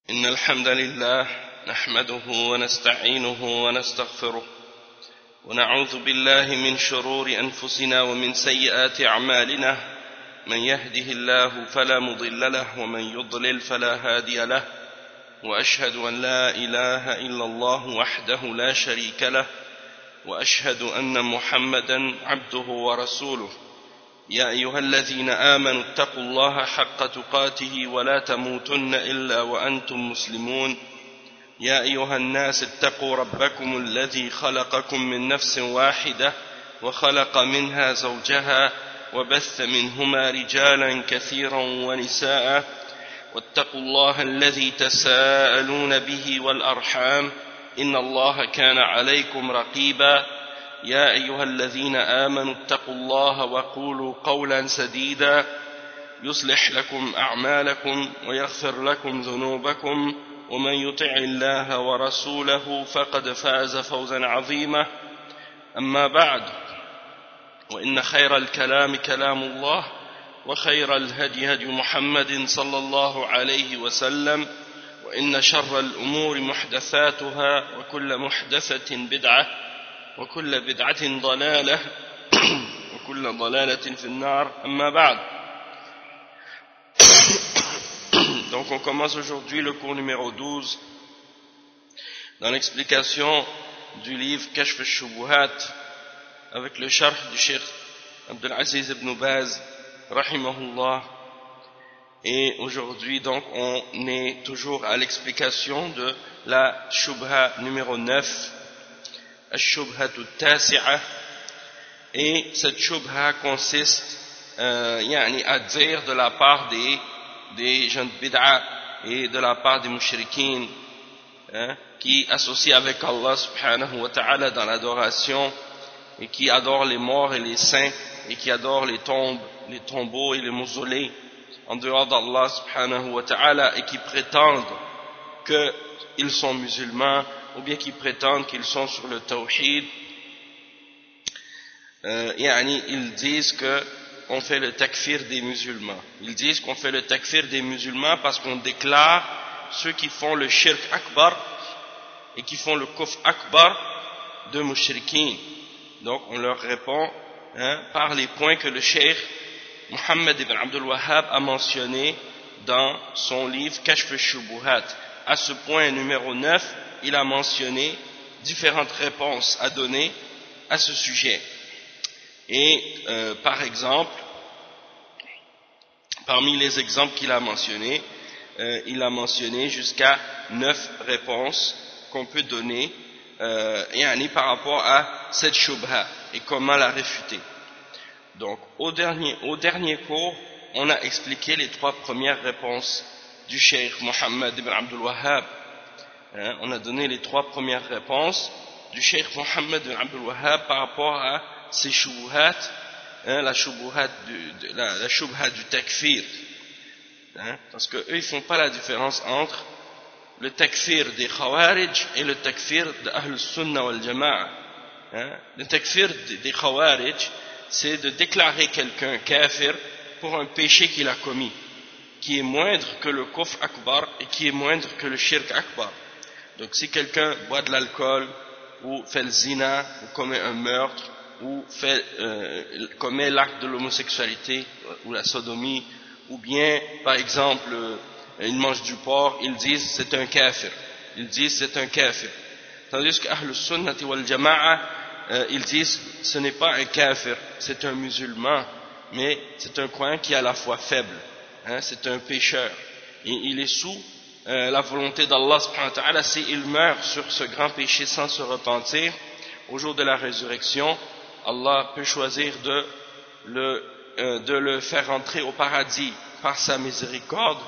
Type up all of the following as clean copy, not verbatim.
إن الحمد لله نحمده ونستعينه ونستغفره ونعوذ بالله من شرور أنفسنا ومن سيئات أعمالنا من يهده الله فلا مضل له ومن يضلل فلا هادي له وأشهد أن لا إله إلا الله وحده لا شريك له وأشهد أن محمدا عبده ورسوله يا أيها الذين آمنوا اتقوا الله حق تقاته ولا تموتن إلا وأنتم مسلمون يا أيها الناس اتقوا ربكم الذي خلقكم من نفس واحدة وخلق منها زوجها وبث منهما رجالا كثيرا ونساء واتقوا الله الذي تساءلون به والأرحام إن الله كان عليكم رقيبا يا أيها الذين آمنوا اتقوا الله وقولوا قولا سديدا يصلح لكم أعمالكم ويغفر لكم ذنوبكم ومن يطع الله ورسوله فقد فاز فوزا عظيما أما بعد وإن خير الكلام كلام الله وخير الهدي هدي محمد صلى الله عليه وسلم وإن شر الأمور محدثاتها وكل محدثة بدعة وكل بدعة ضلالة وكل ضلالة في النار أما بعد. Donc on commence aujourd'hui le cours numéro 12 dans l'explication du livre Kashf al-Shubuhat avec le sharh du Cheikh Abdul Aziz ibn Baz rahimahullah. Et aujourd'hui donc on est toujours à l'explication de la shubha numéro 9, al-Shubha al-Tasi'a. Et cette shubha consiste à dire de la part des jeunes bid'a et de la part des mushrikines qui associent avec Allah subhanahu wa ta'ala dans l'adoration et qui adorent les morts et les saints et qui adorent les tombes, les tombeaux et les mausolées en dehors d'Allah subhanahu wa ta'ala et qui prétendent qu'ils sont musulmans ou bien qui prétendent qu'ils sont sur le tawhid. Ils disent qu'on fait le takfir des musulmans. Ils disent qu'on fait le takfir des musulmans parce qu'on déclare ceux qui font le shirk akbar et qui font le kufr akbar de mushrikin. Donc on leur répond par les points que le cheikh Muhammad ibn Abdul Wahhab a mentionné dans son livre Kashf al-Shubuhat. À ce point numéro 9, il a mentionné différentes réponses à donner à ce sujet. Et par exemple, parmi les exemples qu'il a mentionnés, il a mentionné jusqu'à 9 réponses qu'on peut donner par rapport à cette shubha et comment la réfuter. Donc au dernier cours, on a expliqué les 3 premières réponses du cheikh Muhammad ibn Abdul Wahhab. On a donné les 3 premières réponses du cheikh Muhammad ibn Abdul Wahhab par rapport à ces shubuhat, la shubha du takfir, parce que eux ils font pas la différence entre le takfir des khawarij et le takfir de Ahl Sunnah wal Jama'a. Le takfir des khawarij, c'est de déclarer quelqu'un kafir pour un péché qu'il a commis, qui est moindre que le kufr akbar et qui est moindre que le shirk akbar. Donc si quelqu'un boit de l'alcool ou fait le zina ou commet un meurtre ou commet l'acte de l'homosexualité ou la sodomie, ou bien par exemple il mange du porc, ils disent c'est un kafir. Ils disent c'est un kafir. Tandis que Ahl Sunnah wal Jama'a, ils disent ce n'est pas un kafir, c'est un musulman, mais c'est un croyant qui a la foi faible, c'est un pécheur. Et il est sous la volonté d'Allah subhanahu wa ta'ala. S'il meurt sur ce grand péché sans se repentir, au jour de la résurrection, Allah peut choisir de le faire entrer au paradis par sa miséricorde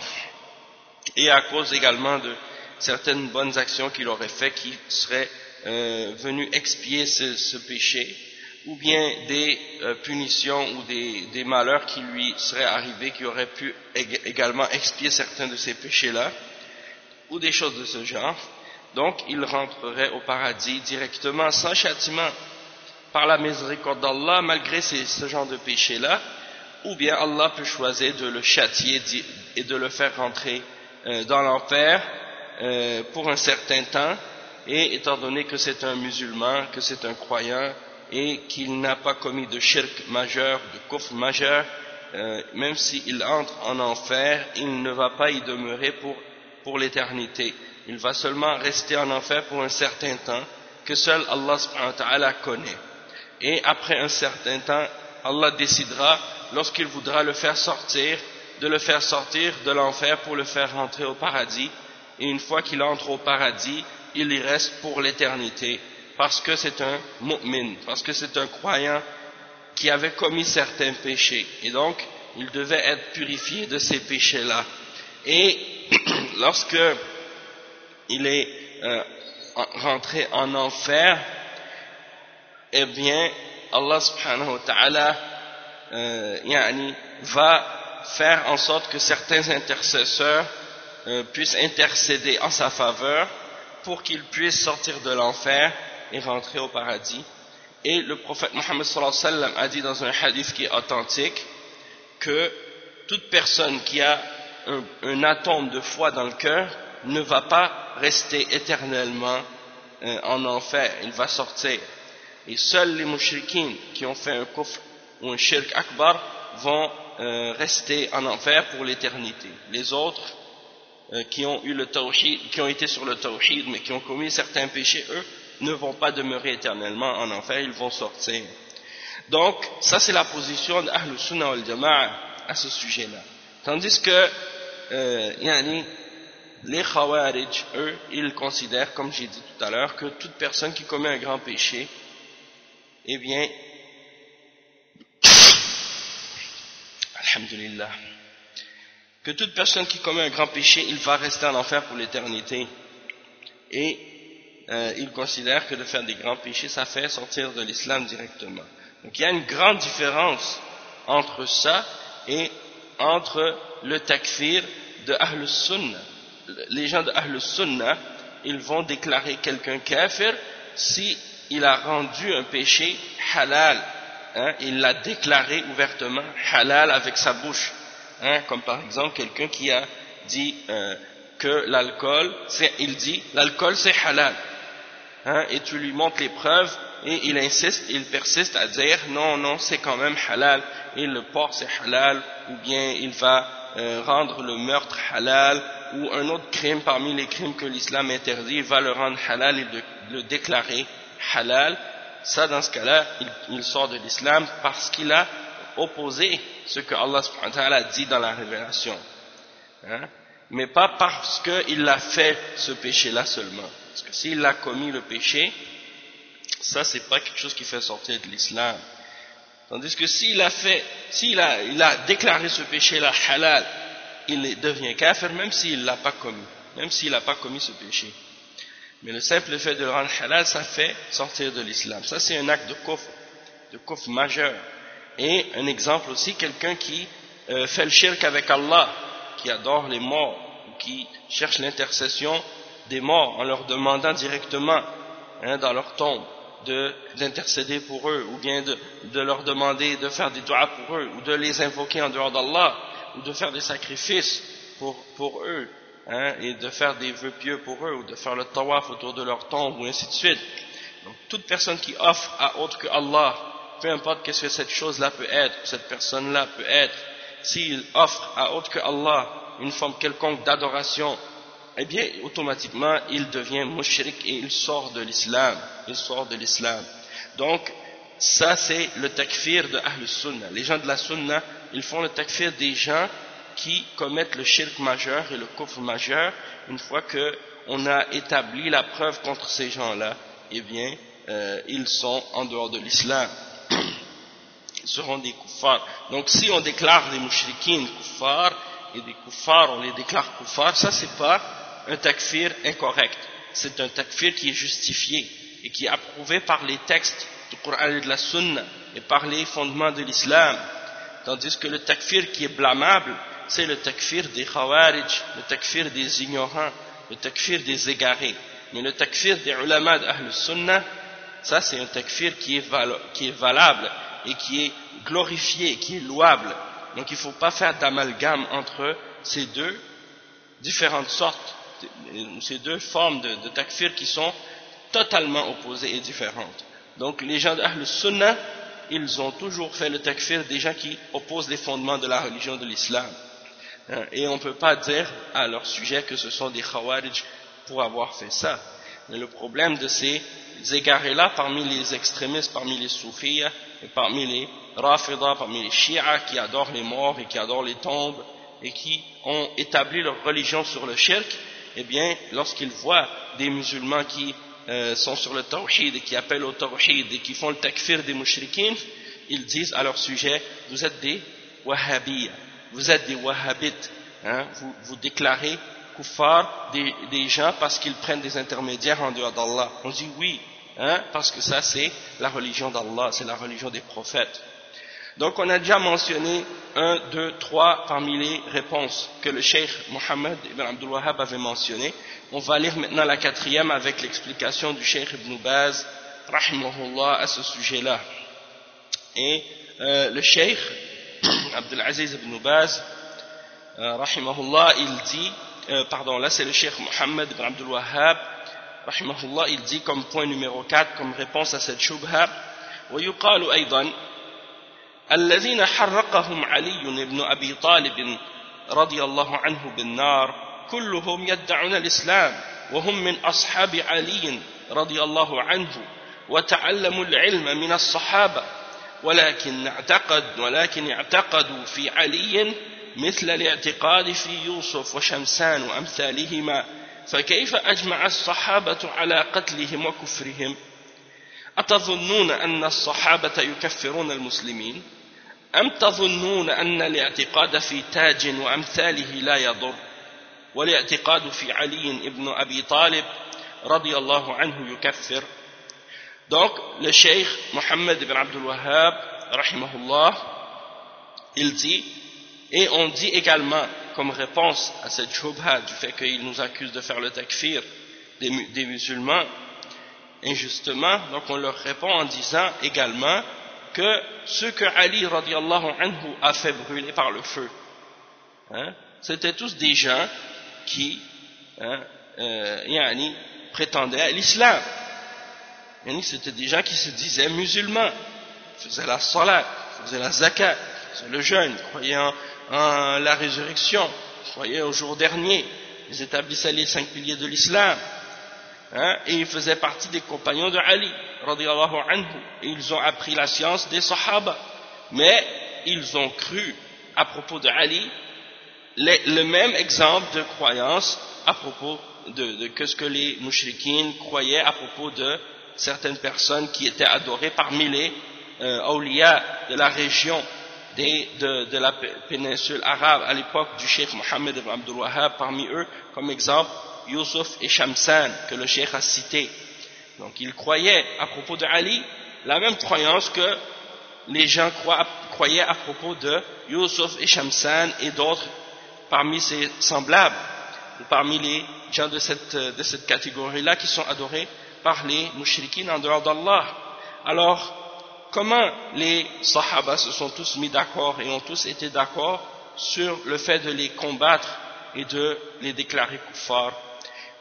et à cause également de certaines bonnes actions qu'il aurait fait qui seraient venues expier ce péché, ou bien des punitions ou des malheurs qui lui seraient arrivés qui auraient pu également expier certains de ces péchés-là, ou des choses de ce genre. Donc il rentrerait au paradis directement sans châtiment par la miséricorde d'Allah malgré ce genre de péché-là, ou bien Allah peut choisir de le châtier et de le faire rentrer dans l'enfer pour un certain temps, et étant donné que c'est un musulman, que c'est un croyant, et qu'il n'a pas commis de shirk majeur, de kufr majeur, même s'il entre en enfer, il ne va pas y demeurer pour l'éternité. Il va seulement rester en enfer pour un certain temps, que seul Allah subhanahu wa ta'ala connaît. Et après un certain temps, Allah décidera, lorsqu'il voudra le faire sortir, de le faire sortir de l'enfer pour le faire rentrer au paradis. Et une fois qu'il entre au paradis, il y reste pour l'éternité, parce que c'est un mu'min, parce que c'est un croyant qui avait commis certains péchés. Et donc, il devait être purifié de ces péchés-là. Et lorsque il est rentré en enfer, eh bien, Allah subhanahu wa ta'ala va faire en sorte que certains intercesseurs puissent intercéder en sa faveur pour qu'il puisse sortir de l'enfer et rentrer au paradis. Et le prophète Mohammed sallallahu alayhi wa sallam a dit dans un hadith qui est authentique que toute personne qui a un atome de foi dans le cœur ne va pas rester éternellement en enfer, il va sortir. Et seuls les mushrikines qui ont fait un kufr ou un shirk akbar vont rester en enfer pour l'éternité. Les autres qui ont eu le tawhid, qui ont été sur le tawhid mais qui ont commis certains péchés, eux ne vont pas demeurer éternellement en enfer, ils vont sortir. Donc ça c'est la position d'Ahl Sunnah wal Jama'a à ce sujet-là. Tandis que les Khawarij, eux, ils considèrent, comme j'ai dit tout à l'heure, que toute personne qui commet un grand péché, eh bien, alhamdulillah, que toute personne qui commet un grand péché, il va rester en enfer pour l'éternité. Et ils considèrent que de faire des grands péchés, ça fait sortir de l'islam directement. Donc il y a une grande différence entre ça et entre le takfir de Ahl Sunnah. Les gens de Ahl Sunnah, ils vont déclarer quelqu'un kafir si il a rendu un péché halal, il l'a déclaré ouvertement halal avec sa bouche, comme par exemple quelqu'un qui a dit que l'alcool, il dit l'alcool c'est halal, et tu lui montres les preuves et il insiste, il persiste à dire non c'est quand même halal, et le porc c'est halal, ou bien il va rendre le meurtre halal, ou un autre crime parmi les crimes que l'islam interdit, il va le rendre halal et le déclarer halal. Ça, dans ce cas-là, il sort de l'islam parce qu'il a opposé ce que Allah subhanahu wa ta'ala dit dans la révélation, mais pas parce qu'il a fait ce péché-là seulement. Parce que s'il a commis le péché, ça c'est pas quelque chose qui fait sortir de l'islam. Tandis que s'il a déclaré ce péché-là halal, il devient kafir même s'il l'a pas commis, ce péché. Mais le simple fait de le rendre halal, ça fait sortir de l'islam. Ça c'est un acte de kufr majeur. Et un exemple aussi, quelqu'un qui fait le shirk avec Allah, qui adore les morts, ou qui cherche l'intercession des morts en leur demandant directement dans leur tombe d'intercéder pour eux, ou bien de leur demander de faire des doigts pour eux, ou de les invoquer en dehors d'Allah, ou de faire des sacrifices pour eux, et de faire des vœux pieux pour eux, ou de faire le tawaf autour de leur tombe, ou ainsi de suite. Donc toute personne qui offre à autre que Allah, peu importe qu'est-ce que cette chose-là peut être, cette personne-là peut être, s'il offre à autre que Allah une forme quelconque d'adoration, eh bien automatiquement il devient mushrik et il sort de l'islam. Donc ça c'est le takfir de Ahl Sunnah. Les gens de la Sunnah, ils font le takfir des gens qui commettent le shirk majeur et le kufr majeur. Une fois qu'on a établi la preuve contre ces gens-là, eh bien ils sont en dehors de l'islam. Ils seront des kuffars. Donc si on déclare des mushrikines kuffars et des kuffars on les déclare kuffars, ça c'est pas un takfir incorrect, c'est un takfir qui est justifié et qui est approuvé par les textes du Coran et de la Sunna et par les fondements de l'islam. Tandis que le takfir qui est blâmable, c'est le takfir des khawarij, le takfir des ignorants, le takfir des égarés. Mais le takfir des ulama d'Ahl Sunnah, ça c'est un takfir qui est valable et qui est glorifié, qui est louable. Donc il ne faut pas faire d'amalgame entre ces deux différentes sortes ces deux formes de takfir qui sont totalement opposées et différentes. Donc les gens d'Ahl Sunnah, ils ont toujours fait le takfir des gens qui opposent les fondements de la religion de l'islam. Et on ne peut pas dire à leur sujet que ce sont des khawarij pour avoir fait ça. Mais le problème de ces égarés-là, parmi les extrémistes, parmi les soufis, et parmi les rafidah, parmi les chiites qui adorent les morts et qui adorent les tombes et qui ont établi leur religion sur le shirk, eh bien, lorsqu'ils voient des musulmans qui sont sur le tawhid et qui appellent au tawhid et qui font le takfir des mushrikines, ils disent à leur sujet, vous êtes des wahhabiyya, vous êtes des wahhabites, vous déclarez kuffar des gens parce qu'ils prennent des intermédiaires en dehors d'Allah. On dit oui, parce que ça c'est la religion d'Allah, c'est la religion des prophètes. Donc on a déjà mentionné 1, 2, 3 parmi les réponses que le cheikh Mohammed ibn Abdul Wahhab avait mentionné. On va lire maintenant la 4e avec l'explication du cheikh Ibn Baz rahimahullah à ce sujet-là. Et le cheikh Abdul Aziz ibn Baz rahimahullah, il dit, là c'est le cheikh Mohammed ibn Abdul Wahhab rahimahullah, il dit comme point numéro 4, comme réponse à cette shubha, ويقال أيضا الذين حرقهم علي بن أبي طالب رضي الله عنه بالنار كلهم يدعون الإسلام وهم من أصحاب علي رضي الله عنه وتعلموا العلم من الصحابة ولكن اعتقدوا في علي مثل الاعتقاد في يوسف وشمسان وأمثالهما فكيف أجمع الصحابة على قتلهم وكفرهم أتظنون أن الصحابة يكفرون المسلمين أم تظنون أن الاعتقاد في تاج وأمثاله لا يضر والاعتقاد في علي ابن أبي طالب رضي الله عنه يكفر. Donc le cheikh Mohammed ibn Abdul Wahhab rahimahullah, il dit, et on dit également comme réponse à cette shubha du fait qu'ils nous accusent de faire le takfir des musulmans injustement, donc on leur répond en disant également que ceux que Ali radiallahu anhu a fait brûler par le feu, c'était tous des gens qui prétendaient à l'islam. C'était des gens qui se disaient musulmans, faisaient la salat, faisaient la zakat, faisaient le jeûne, croyaient en la résurrection, croyaient au jour dernier, ils établissaient les 5 piliers de l'islam, et ils faisaient partie des compagnons de Ali radiallahu anhu, et ils ont appris la science des sahaba, mais ils ont cru à propos de Ali le même exemple de croyance à propos que ce que les mushrikines croyaient à propos de certaines personnes qui étaient adorées parmi les awliya de la région de la péninsule arabe à l'époque du cheikh Mohammed ibn Abdul Wahhab, parmi eux comme exemple Yusuf et Shamsan que le cheikh a cité. Donc ils croyaient à propos de Ali la même croyance que les gens croyaient à propos de Yusuf et Shamsan et d'autres parmi ses semblables, ou parmi les gens de cette catégorie-là qui sont adorés par les mushrikines en dehors d'Allah. Alors, comment les sahaba se sont tous mis d'accord et ont tous été d'accord sur le fait de les combattre et de les déclarer kuffar?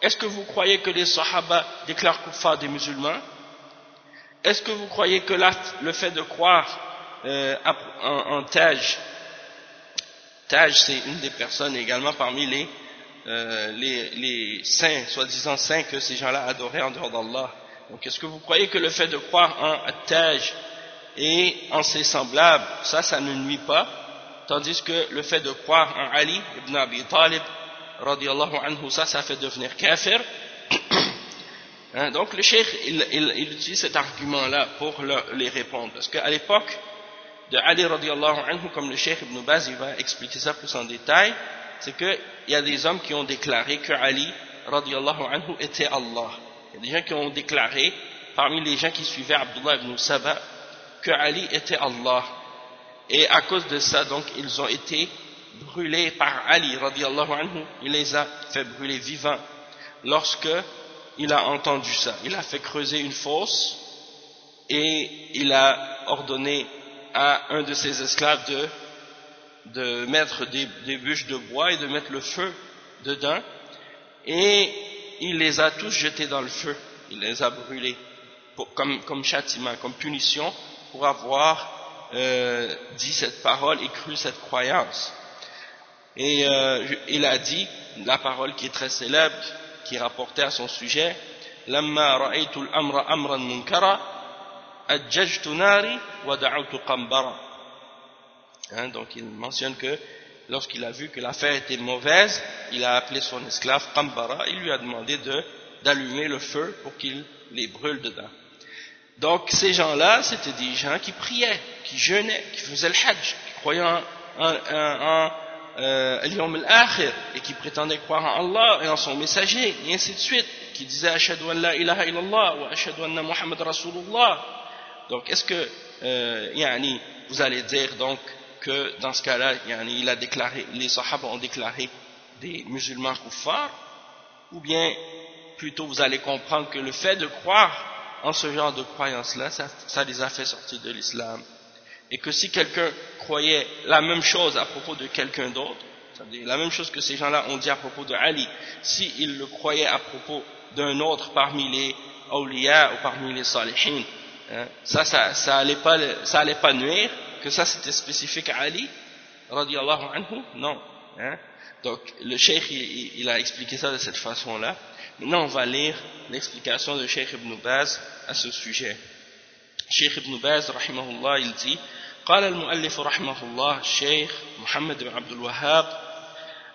Est-ce que vous croyez que les sahaba déclarent kuffar des musulmans? Est-ce que vous croyez que le fait de croire en Taj, c'est une des personnes également parmi les saints, soi-disant saints que ces gens-là adoraient en dehors d'Allah. Donc est-ce que vous croyez que le fait de croire en Taj et en ses semblables, ça ne nuit pas, tandis que le fait de croire en Ali ibn Abi Talib radiyallahu anhu, ça fait devenir kafir? Donc le cheikh il utilise cet argument-là pour les répondre, parce qu'à l'époque de Ali radiyallahu anhu, comme le cheikh Ibn Baz il va expliquer ça plus en détail, c'est qu'il y a des hommes qui ont déclaré que Ali radiyallahu anhu était Allah. Il y a des gens qui ont déclaré, parmi les gens qui suivaient Abdullah ibn Saba, que Ali était Allah. Et à cause de ça, donc, ils ont été brûlés par Ali radiyallahu anhu. Il les a fait brûler vivants. Lorsque il a entendu ça, il a fait creuser une fosse et il a ordonné à un de ses esclaves de mettre des bûches de bois et de mettre le feu dedans, et il les a tous jetés dans le feu, il les a brûlés comme châtiment, comme punition pour avoir dit cette parole et cru cette croyance. Et il a dit la parole qui est très célèbre, qui est rapportée à son sujet: Lamma ra'aytu al-amra amran munkara ajjajtu nari wa da'awtu qambara. Donc il mentionne que lorsqu'il a vu que l'affaire était mauvaise, il a appelé son esclave Qambara, il lui a demandé d'allumer le feu pour qu'il les brûle dedans. Donc ces gens-là, c'était des gens qui priaient, qui jeûnaient, qui faisaient le hajj, qui croyaient en al-yawm al-akhir, et qui prétendaient croire en Allah et en son messager, et ainsi de suite, qui disaient ashhadu an la ilaha illallah wa ashhadu anna Muhammad rasulullah. Donc est-ce que vous allez dire donc que dans ce cas-là, il a déclaré, les sahaba ont déclaré des musulmans kuffars, ou bien plutôt vous allez comprendre que le fait de croire en ce genre de croyance-là, ça les a fait sortir de l'islam, et que si quelqu'un croyait la même chose à propos de quelqu'un d'autre, c'est-à-dire la même chose que ces gens-là ont dit à propos de Ali, s'il le croyait à propos d'un autre parmi les awliya ou parmi les salihin, ça allait pas nuire, que ça c'était spécifique à Ali radiyallahu anhu, non. Donc le cheikh il a expliqué ça de cette façon-là. Maintenant on va lire l'explication de Cheikh Ibn Baz à ce sujet. Cheikh Ibn Baz rahimahullah, il dit: قال المؤلف رحمه الله الشيخ محمد بن عبد الوهاب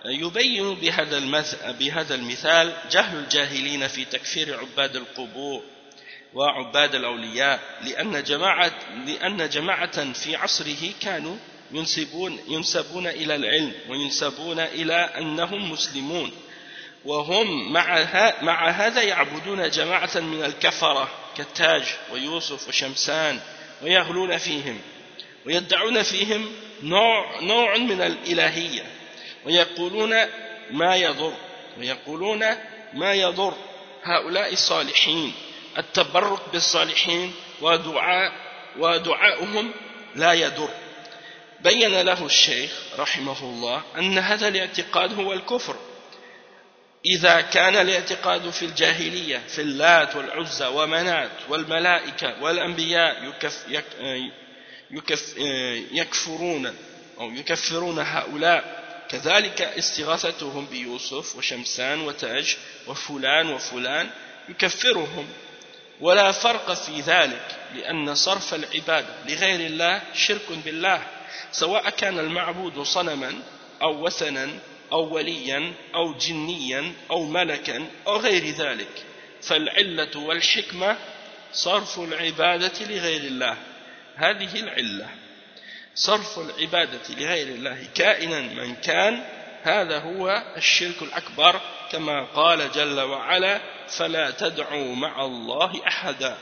يبين بهذا المثال جهل الجاهلين في تكفير عباد القبور وعباد الأولياء، لأن جماعة في عصره كانوا ينسبون إلى العلم وينسبون إلى أنهم مسلمون، وهم مع هذا يعبدون جماعة من الكفرة كالتاج ويوسف وشمسان، ويغلون فيهم ويدعون فيهم نوع من الإلهية، ويقولون ما يضر هؤلاء الصالحين، التبرك بالصالحين ودعاؤهم لا يضر. بين له الشيخ رحمه الله أن هذا الاعتقاد هو الكفر إذا كان الاعتقاد في الجاهلية في اللات والعزى ومنات والملائكة والأنبياء يكفرون هؤلاء، كذلك استغاثتهم بيوسف وشمسان وتاج وفلان وفلان يكفرهم، ولا فرق في ذلك، لأن صرف العبادة لغير الله شرك بالله، سواء كان المعبود صنما أو وثنا أو وليا أو جنيا أو ملكا أو غير ذلك، فالعلة والحكمة صرف العبادة لغير الله. هذه العلة صرف العبادة لغير الله كائنا من كان، هذا هو الشرك الأكبر، كما قال جل وعلا فلا تدعوا مع الله أحدا.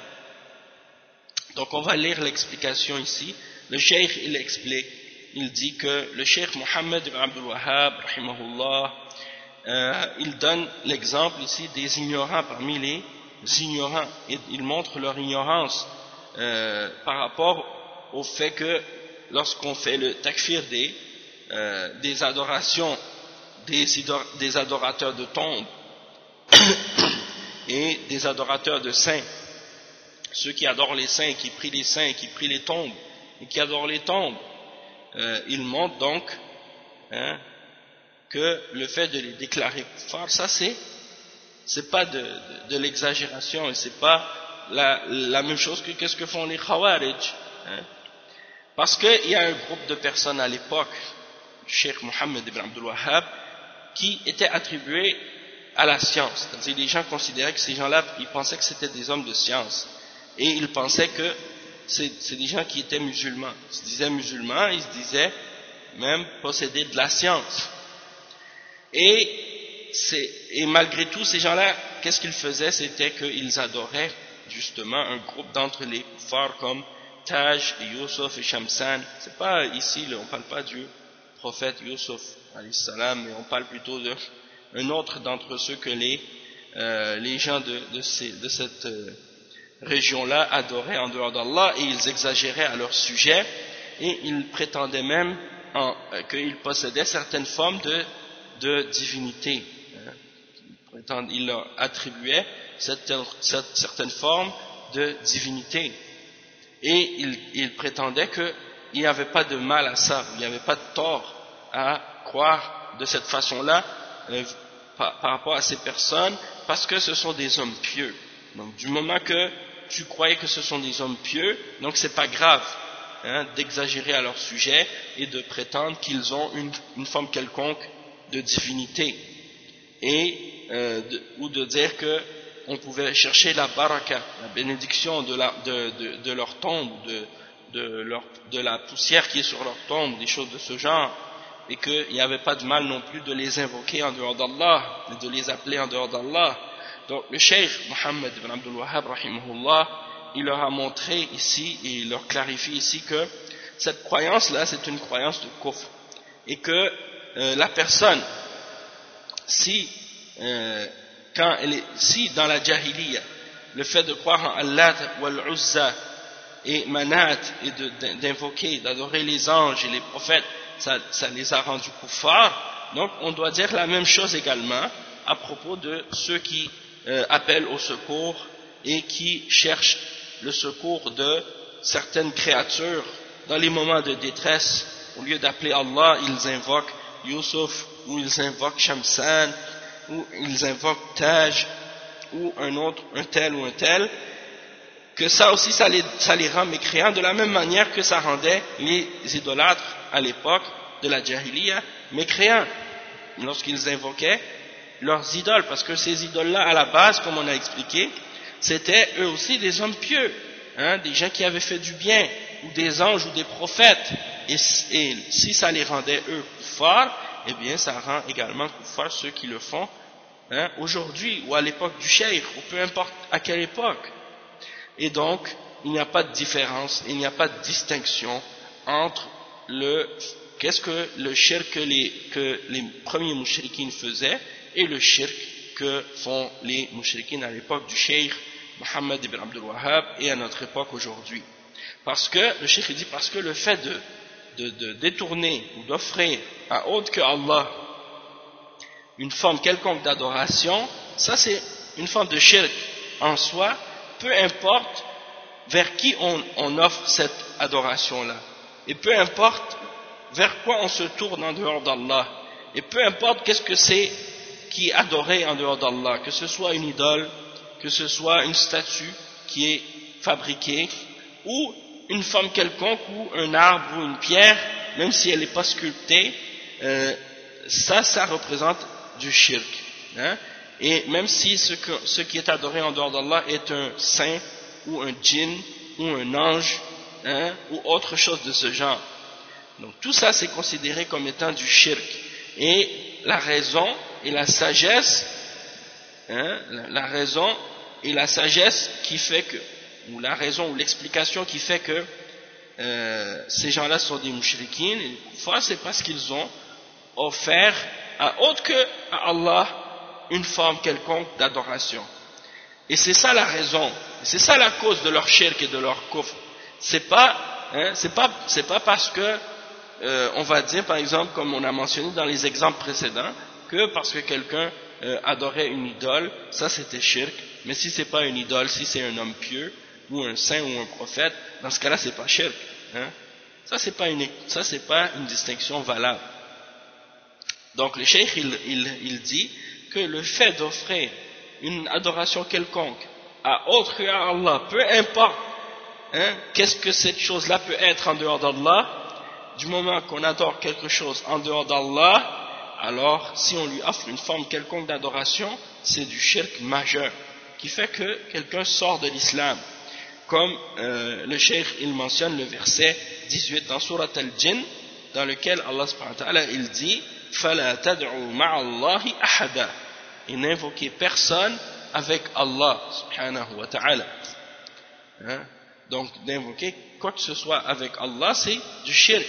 Donc on va lire l'explication ici. Le cheikh il explique, il dit que le cheikh Mohammed ibn Abdul Wahhab rahimahullah, il donne l'exemple ici des ignorants parmi les ignorants, et il montre leur ignorance par rapport au fait que lorsqu'on fait le takfir des adorations des adorateurs de tombes et des adorateurs de saints, ceux qui adorent les saints, qui prient les saints, qui prient les tombes et qui adorent les tombes, il montre donc que le fait de les déclarer kuffar, ça c'est pas de l'exagération, et c'est pas la même chose que qu'est-ce que font les Khawarij, parce qu'il y a un groupe de personnes à l'époque, Cheikh Mohammed ibn Abdul Wahhab, qui étaient attribués à la science, c'est-à-dire les gens considéraient que ces gens-là, ils pensaient que c'était des hommes de science, et ils pensaient que c'est des gens qui étaient musulmans, ils se disaient musulmans, ils se disaient même posséder de la science, et malgré tout ces gens-là, qu'est-ce qu'ils faisaient? C'était qu'ils adoraient justement un groupe d'entre les kuffars comme Taj, Yusuf et Shamsan. C'est pas ici, on parle pas du prophète Yusuf alayhi salam, mais on parle plutôt d'un autre d'entre ceux que les gens de cette région-là adoraient en dehors d'Allah, et ils exagéraient à leur sujet, et ils prétendaient même qu'ils possédaient certaines formes de divinité. il leur attribuait cette certaine forme de divinité. Et il prétendait qu'il n'y avait pas de mal à ça, il n'y avait pas de tort à croire de cette façon-là par rapport à ces personnes, parce que ce sont des hommes pieux. Donc du moment que tu croyais que ce sont des hommes pieux, donc c'est pas grave d'exagérer à leur sujet et de prétendre qu'ils ont une forme quelconque de divinité, ou de dire que on pouvait chercher la baraka, la bénédiction de leur tombe, de la poussière qui est sur leur tombe, des choses de ce genre, et qu'il n'y avait pas de mal non plus de les invoquer en dehors d'Allah, et de les appeler en dehors d'Allah. Donc le cheikh Mohammed ibn Abdul Wahhab rahimahullah, il leur a montré ici, et il leur clarifie ici que cette croyance-là, c'est une croyance de kufr, et que la personne, si dans la jahiliya, le fait de croire en Allah wal Uzza et Manat, et d'invoquer, d'adorer les anges et les prophètes, ça les a rendus kuffar, donc on doit dire la même chose également à propos de ceux qui appellent au secours et qui cherchent le secours de certaines créatures dans les moments de détresse. Au lieu d'appeler Allah, ils invoquent Yusuf, ou ils invoquent Shamsan, ou ils invoquent Taj, ou un tel ou un tel, que ça aussi ça les rend mécréants, de la même manière que ça rendait les idolâtres à l'époque de la Jahiliya mécréants lorsqu'ils invoquaient leurs idoles, parce que ces idoles-là à la base, comme on a expliqué, c'était eux aussi des hommes pieux, des gens qui avaient fait du bien, ou des anges ou des prophètes, et si ça les rendait eux kuffar, eh bien ça rend également kuffar ceux qui le font aujourd'hui, ou à l'époque du cheikh, ou peu importe à quelle époque. Et donc il n'y a pas de différence, il n'y a pas de distinction entre qu'est-ce que le shirk que les premiers mouchrikines faisaient et le shirk que font les mouchrikines à l'époque du cheikh Mohammed ibn Abdul Wahhab et à notre époque aujourd'hui. Parce que, le cheikh dit, parce que le fait de détourner ou d'offrir à autre que Allah une forme quelconque d'adoration, ça c'est une forme de shirk en soi, peu importe vers qui on offre cette adoration-là, et peu importe vers quoi on se tourne en dehors d'Allah, et peu importe qu'est-ce que c'est qui est adoré en dehors d'Allah, que ce soit une idole, que ce soit une statue qui est fabriquée, ou une forme quelconque, ou un arbre ou une pierre, même si elle n'est pas sculptée, ça représente du shirk. Et même si ce qui est adoré en dehors d'Allah est un saint, ou un djinn, ou un ange, ou autre chose de ce genre. Donc tout ça c'est considéré comme étant du shirk. Et la raison et la sagesse, la raison et la sagesse qui fait que, ou la raison ou l'explication qui fait que ces gens-là sont des mouchrikines, et kuffar, c'est parce qu'ils ont offert à autre que à Allah une forme quelconque d'adoration. Et c'est ça la raison, c'est ça la cause de leur shirk et de leur kufr. C'est pas parce que on va dire par exemple, comme on a mentionné dans les exemples précédents, que parce que quelqu'un adorait une idole, ça c'était shirk. Mais si c'est pas une idole, si c'est un homme pieux ou un saint ou un prophète, dans ce cas-là c'est pas shirk. Ça c'est pas une distinction valable. Donc le cheikh il dit que le fait d'offrir une adoration quelconque à autre que Allah, peu importe qu'est-ce que cette chose-là peut être en dehors d'Allah, du moment qu'on adore quelque chose en dehors d'Allah, alors si on lui offre une forme quelconque d'adoration, c'est du shirk majeur, qui fait que quelqu'un sort de l'islam. Comme le cheikh il mentionne le verset 18 dans Surat Al-Jinn, dans lequel Allah subhanahu wa ta'ala il dit فَلَا تَدْعُوا مَعَ اللَّهِ أَحَدًا, et n'invoquez personne avec Allah subhanahu wa ta'ala. Donc d'invoquer quoi que ce soit avec Allah, c'est du shirk,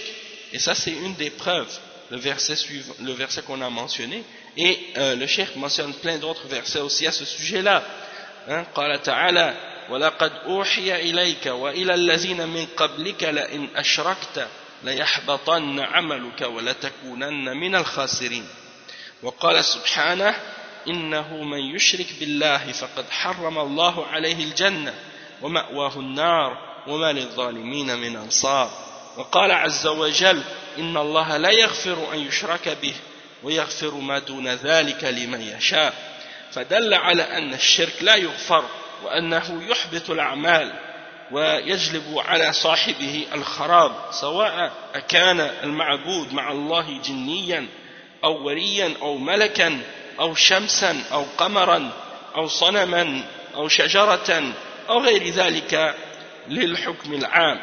et ça c'est une des preuves, le verset qu'on a mentionné, et le cheikh mentionne plein d'autres versets aussi à ce sujet-là. قال تعالى وَلَقَدْ أُوحِيَ إِلَيْكَ وَإِلَى الَّذِينَ مِنْ قَبْلِكَ لَإِنْ أَشْرَكْتَ لَيَحْبَطَنَّ عَمَلُكَ وَلَتَكُونَنَّ مِنَ الْخَاسِرِينَ. وقال سبحانه إنه من يشرك بالله فقد حرم الله عليه الجنة ومأواه النار وما للظالمين من أنصار. وقال عز وجل إن الله لا يغفر أن يشرك به ويغفر ما دون ذلك لمن يشاء. فدل على أن الشرك لا يغفر وأنه يحبط الأعمال ويجلب على صاحبه الخراب، سواء أكان المعبود مع الله جنيا أو وليا أو ملكا أو شمسا أو قمرا أو صنما أو شجرة أو غير ذلك للحكم العام،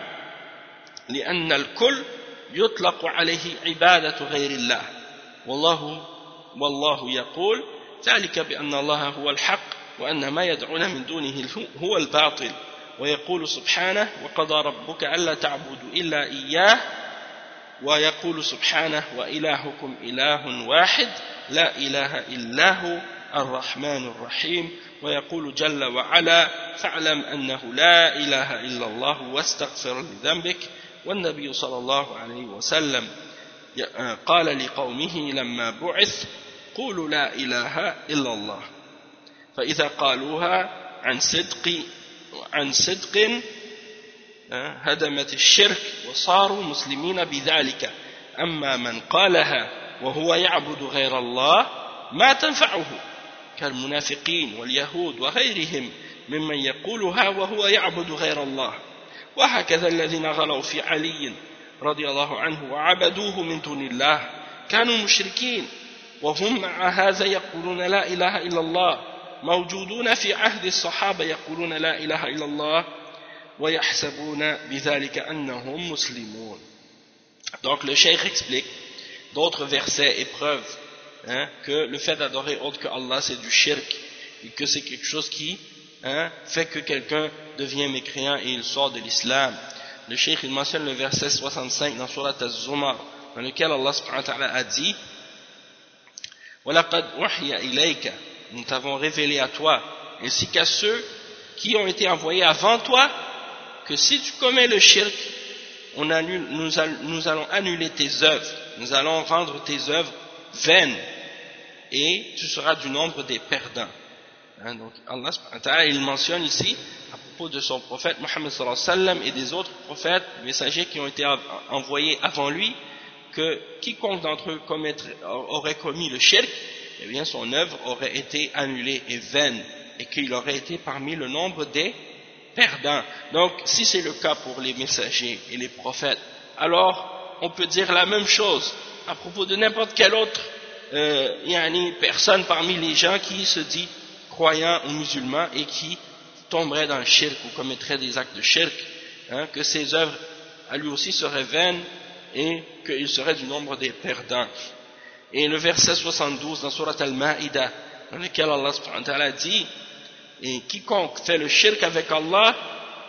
لأن الكل يطلق عليه عبادة غير الله. والله يقول ذلك بأن الله هو الحق وأن ما يدعون من دونه هو الباطل. ويقول سبحانه وقضى ربك ألا تعبدوا إلا إياه، ويقول سبحانه وإلهكم إله واحد لا إله إلا هو الرحمن الرحيم. ويقول جل وعلا فاعلم أنه لا إله إلا الله واستغفر لذنبك. والنبي صلى الله عليه وسلم قال لقومه لما بعث قولوا لا إله إلا الله، فإذا قالوها عن صدق هدمت الشرك وصاروا مسلمين بذلك. أما من قالها وهو يعبد غير الله ما تنفعه كالمنافقين واليهود وغيرهم ممن يقولها وهو يعبد غير الله. وهكذا الذين غلوا في علي رضي الله عنه وعبدوه من دون الله كانوا مشركين وهم مع هذا يقولون لا إله إلا الله، موجودون في عهد الصحابة يقولون لا إله إلا الله ويحسبون بذلك أنهم مسلمون. Donc le cheikh explique d'autres versets et preuves que le fait d'adorer autre que Allah c'est du shirk et que c'est quelque chose qui fait que quelqu'un devient mécréant et il sort de l'islam. Le cheikh il mentionne le verset 65 dans Surat Az-Zumar dans lequel Allah subhanahu wa ta'ala a dit وَلَقَدْ وَحْيَ إِلَيْكَ, nous t'avons révélé à toi ainsi qu'à ceux qui ont été envoyés avant toi que si tu commets le shirk nous allons annuler tes œuvres, nous allons rendre tes œuvres vaines et tu seras du nombre des perdants. Donc Allah subhanahu wa ta'ala il mentionne ici à propos de son prophète Mohammed sallallahu alayhi wa sallam et des autres prophètes messagers qui ont été envoyés avant lui que quiconque d'entre eux aurait commis le shirk, eh bien son œuvre aurait été annulée et vaine et qu'il aurait été parmi le nombre des perdants. Donc si c'est le cas pour les messagers et les prophètes, alors on peut dire la même chose à propos de n'importe quelle autre personne parmi les gens qui se dit croyants ou musulmans et qui tomberait dans le shirk ou commettrait des actes de shirk, que ses œuvres à lui aussi seraient vaines et qu'il serait du nombre des perdants. Et le verset 72 dans Surat Al-Ma'ida dans lequel Allah subhanahu wa ta'ala dit et quiconque fait le shirk avec Allah,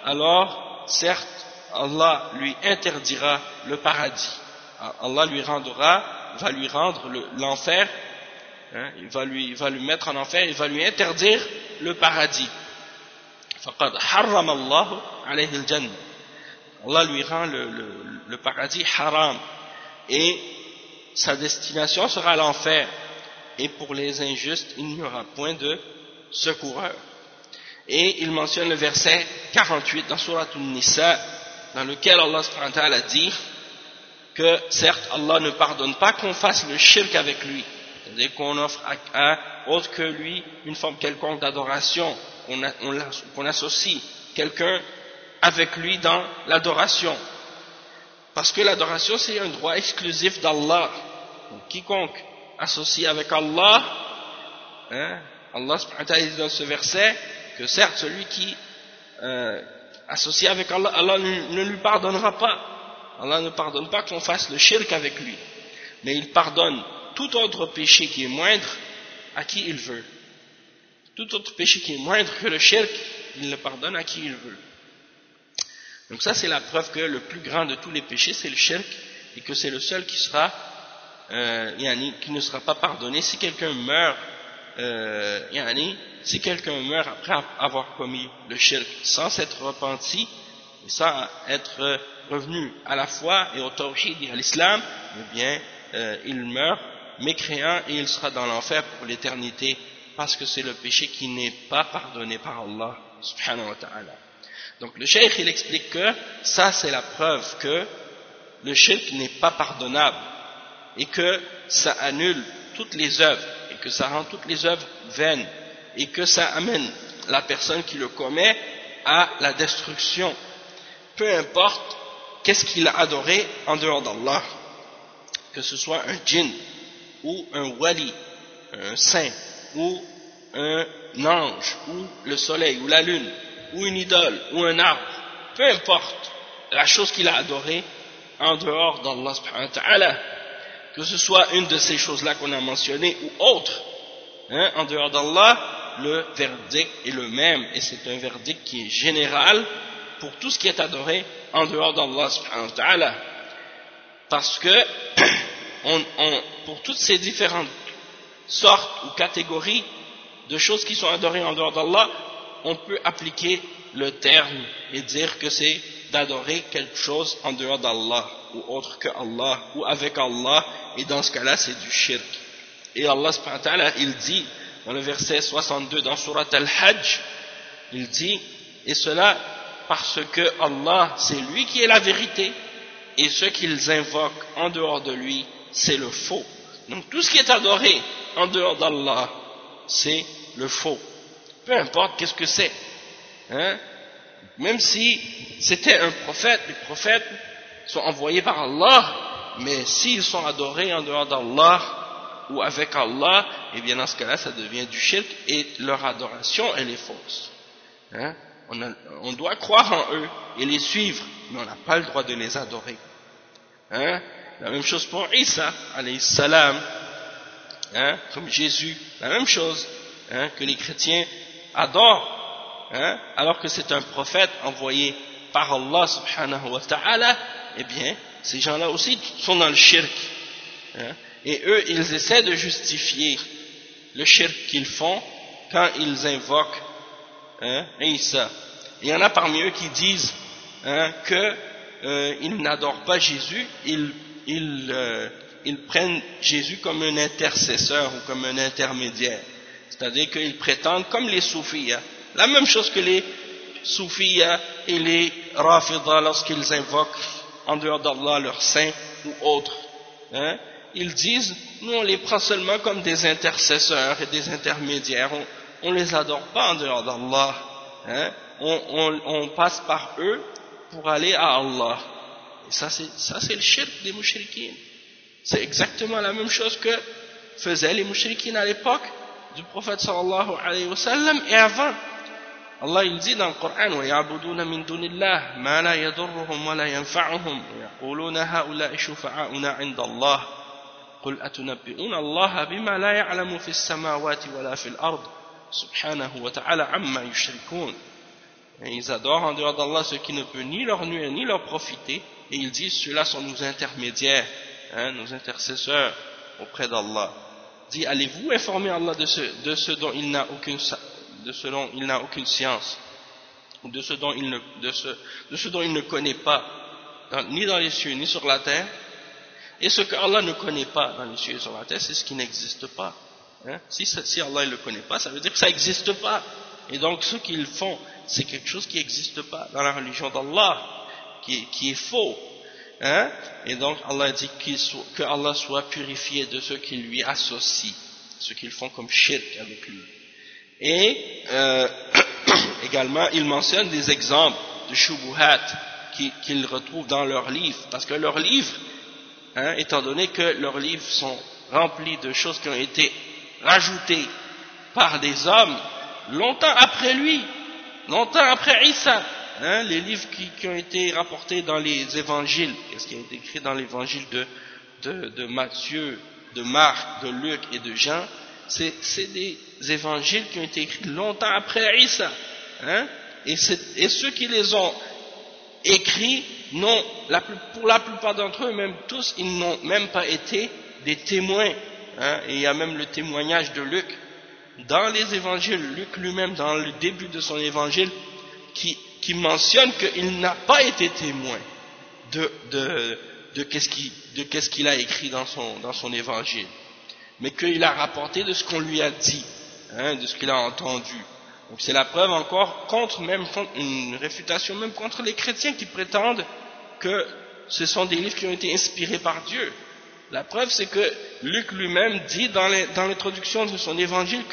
alors certes Allah lui interdira le paradis. Allah va lui rendre l'enfer, il va lui mettre en enfer, il va lui interdire le paradis. فَقَدْ حَرَّمَ اللَّهُ عَلَيْهِ الْجَنَّةِ, Allah lui rend le paradis haram et sa destination sera l'enfer, et pour les injustes il n'y aura point de secoureur. Et il mentionne le verset 48 dans Surat An-Nisa dans lequel Allah subhanahu wa ta'ala dit que certes Allah ne pardonne pas qu'on fasse le shirk avec lui, c'est-à-dire qu'on offre à autre que lui une forme quelconque d'adoration, qu'on associe quelqu'un avec lui dans l'adoration, parce que l'adoration c'est un droit exclusif d'Allah. Donc, quiconque associe avec Allah, Allah subhanahu wa ta'ala dit dans ce verset que certes celui qui associe avec Allah, Allah ne lui pardonnera pas. Allah ne pardonne pas qu'on fasse le shirk avec lui, mais il pardonne tout autre péché qui est moindre à qui il veut. Tout autre péché qui est moindre que le shirk, il le pardonne à qui il veut. Donc ça c'est la preuve que le plus grand de tous les péchés c'est le shirk, et que c'est le seul qui ne sera pas pardonné si quelqu'un meurt si quelqu'un meurt après avoir commis le shirk sans s'être repenti et sans être revenu à la foi et au tawhid et à l'islam, eh bien il meurt mécréant et il sera dans l'enfer pour l'éternité parce que c'est le péché qui n'est pas pardonné par Allah subhanahu wa ta'ala. Donc le cheikh il explique que ça c'est la preuve que le shirk n'est pas pardonnable et que ça annule toutes les œuvres et que ça rend toutes les œuvres vaines et que ça amène la personne qui le commet à la destruction, peu importe qu'est-ce qu'il a adoré en dehors d'Allah, que ce soit un djinn ou un wali, un saint ou un ange ou le soleil ou la lune ou une idole ou un arbre, peu importe la chose qu'il a adorée en dehors d'Allah subhanahu wa ta'ala, que ce soit une de ces choses-là qu'on a mentionnées ou autre, en dehors d'Allah, le verdict est le même et c'est un verdict qui est général pour tout ce qui est adoré en dehors d'Allah subhanahu wa ta'ala, parce que pour toutes ces différentes sortes ou catégories de choses qui sont adorées en dehors d'Allah, on peut appliquer le terme et dire que c'est d'adorer quelque chose en dehors d'Allah ou autre que Allah ou avec Allah, et dans ce cas-là c'est du shirk. Et Allah subhanahu wa ta'ala il dit dans le verset 62 dans Surat Al-Hajj, il dit, et cela parce que Allah c'est lui qui est la vérité et ce qu'ils invoquent en dehors de lui c'est le faux. Donc tout ce qui est adoré en dehors d'Allah c'est le faux, peu importe qu'est-ce que c'est, même si c'était un prophète, les prophètes sont envoyés par Allah, mais s'ils sont adorés en dehors d'Allah ou avec Allah, et bien dans ce cas-là ça devient du shirk et leur adoration elle est fausse. On doit croire en eux et les suivre, mais on n'a pas le droit de les adorer. La même chose pour Isa alayhi salam, comme Jésus, la même chose, que les chrétiens adorent, alors que c'est un prophète envoyé par Allah subhanahu wa ta'ala. Eh bien ces gens-là aussi sont dans le shirk, et eux ils essaient de justifier le shirk qu'ils font quand ils invoquent Isa. Il y en a parmi eux qui disent qu'ils n'adorent pas Jésus, ils prennent Jésus comme un intercesseur ou comme un intermédiaire, c'est-à-dire qu'ils prétendent comme les soufis, la même chose que les soufis et les rafidah lorsqu'ils invoquent en dehors d'Allah leurs saints ou autres, ils disent nous on les prend seulement comme des intercesseurs et des intermédiaires, on les adore pas en dehors d'Allah, on passe par eux pour aller à Allah. Et ça c'est le shirk des mouchriquines. C'est exactement la même chose que faisaient les mouchriquines à l'époque du prophète sallallahu alayhi wa sallam et avant. Allah il dit dans le Coran وَيَعْبُدُونَ مِن دُونِ اللَّهِ مَا لَا يَضُرُّهُمْ وَلَا يَنْفَعُهُمْ وَيَقُولُونَ هَؤُلَاءِ شُفَعَاؤُنَا عِندَ اللَّهِ قُلْ أَتُنَبِّئُونَ اللَّهَ بِمَا لَا يَعْلَمُ فِي السَّمَاوَاتِ وَلَا فِي الْأَرْضِ سُبْحَانَهُ وَتَعَالَى عَمَّا يُشْرِكُونَ. Et ils adorent en dehors d'Allah ce qui ne peut ni leur nuire ni leur profiter, et ils disent ceux-là sont nos intermédiaires, nos intercesseurs auprès d'Allah. Dit allez-vous informer Allah de ce dont il n'a aucune science, ou de ce dont il ne connaît pas, ni dans les cieux ni sur la terre. Et ce que Allah ne connaît pas dans les cieux et sur la terre, c'est ce qui n'existe pas. Si Allah ne le connaît pas, ça veut dire que ça n'existe pas. Et donc ce qu'ils font, c'est quelque chose qui n'existe pas dans la religion d'Allah, qui est faux. Et donc Allah dit que Allah soit purifié de ceux qui lui associent, ceux qu'ils font comme shirk avec lui. Et également il mentionne des exemples de shubuhat qu'ils retrouvent dans leurs livres, parce que leurs livres, étant donné que leurs livres sont remplis de choses qui ont été rajoutées par des hommes longtemps après lui, longtemps après Isa, les livres qui ont été rapportés dans les évangiles, qu'est-ce qui a été écrit dans l'évangile de Matthieu, de Marc, de Luc et de Jean, c'est des évangiles qui ont été écrits longtemps après Isa, et ceux qui les ont écrits, pour la plupart d'entre eux, même tous, ils n'ont même pas été des témoins, et il y a même le témoignage de Luc dans les évangiles, Luc lui-même dans le début de son évangile, qui mentionne qu'il n'a pas été témoin de qu'est-ce qu'il a écrit dans son évangile, mais qu'il a rapporté de ce qu'on lui a dit. hein, de ce qu'il a entendu. Donc c'est la preuve encore contre une réfutation même contre les chrétiens qui prétendent que ce sont des livres qui ont été inspirés par Dieu. La preuve c'est que Luc lui-même dit dans l'introduction de son évangile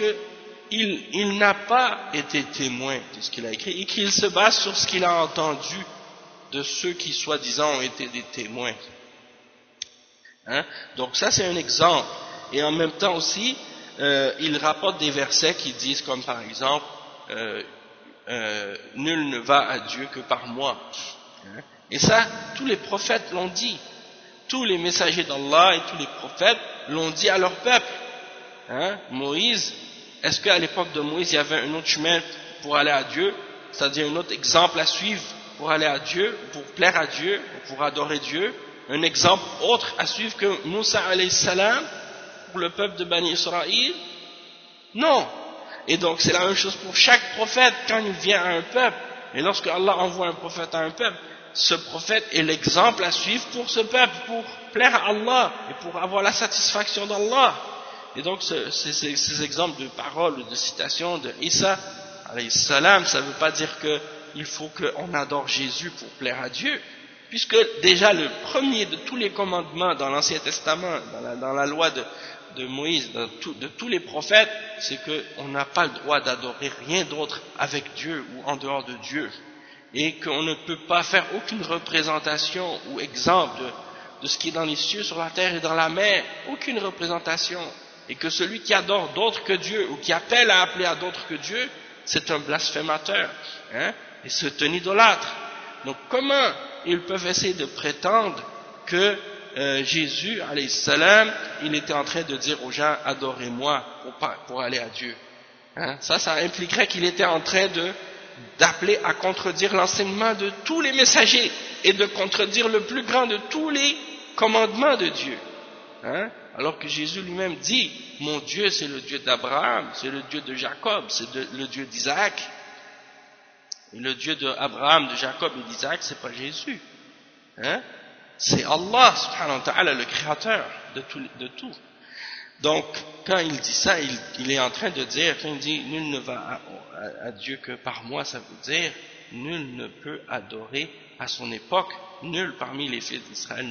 qu'il n'a pas été témoin de ce qu'il a écrit et qu'il se base sur ce qu'il a entendu de ceux qui soi-disant ont été des témoins. Hein? Donc ça c'est un exemple. Et en même temps aussi, il rapporte des versets qui disent comme par exemple nul ne va à Dieu que par moi. Hein? Et ça, tous les prophètes l'ont dit. Tous les messagers d'Allah et tous les prophètes l'ont dit à leur peuple. Hein? Moïse, est-ce qu'à l'époque de Moïse, il y avait un autre chemin pour aller à Dieu, c'est-à-dire un autre exemple à suivre pour aller à Dieu, pour plaire à Dieu, pour adorer Dieu, un exemple autre à suivre que Moussa alayhi salam pour le peuple de Bani Israël? Non. Et donc c'est la même chose pour chaque prophète quand il vient à un peuple. Et lorsque Allah envoie un prophète à un peuple, ce prophète est l'exemple à suivre pour ce peuple, pour plaire à Allah et pour avoir la satisfaction d'Allah. Et donc ces exemples de paroles ou de citations de Isa alayhi salam, ça ne veut pas dire qu'il faut qu'on adore Jésus pour plaire à Dieu, puisque déjà le premier de tous les commandements dans l'Ancien Testament, dans la loi de Moïse, de tous les prophètes, c'est qu'on n'a pas le droit d'adorer rien d'autre avec Dieu ou en dehors de Dieu, et qu'on ne peut pas faire aucune représentation ou exemple de ce qui est dans les cieux, sur la terre et dans la mer, aucune représentation, et que celui qui adore d'autres que Dieu ou qui appelle à appeler à d'autres que Dieu, c'est un blasphémateur, hein, et c'est un idolâtre. Donc comment ils peuvent essayer de prétendre que Jésus, alayhi salam, il était en train de dire aux gens adorez-moi pour aller à Dieu, hein? Ça impliquerait qu'il était en train d'appeler à contredire l'enseignement de tous les messagers et de contredire le plus grand de tous les commandements de Dieu, hein? Alors que Jésus lui-même dit mon Dieu c'est le Dieu d'Abraham, c'est le Dieu de Jacob, c'est le Dieu d'Isaac. Et le Dieu d'Abraham, de Jacob et d'Isaac, c'est pas Jésus, hein? C'est Allah subhanahu wa ta'ala, le créateur de tout. Donc quand il dit ça, il est en train de dire, quand il dit nul ne va à Dieu que par moi, ça veut dire nul ne peut adorer à son époque, nul parmi les fils d'Israël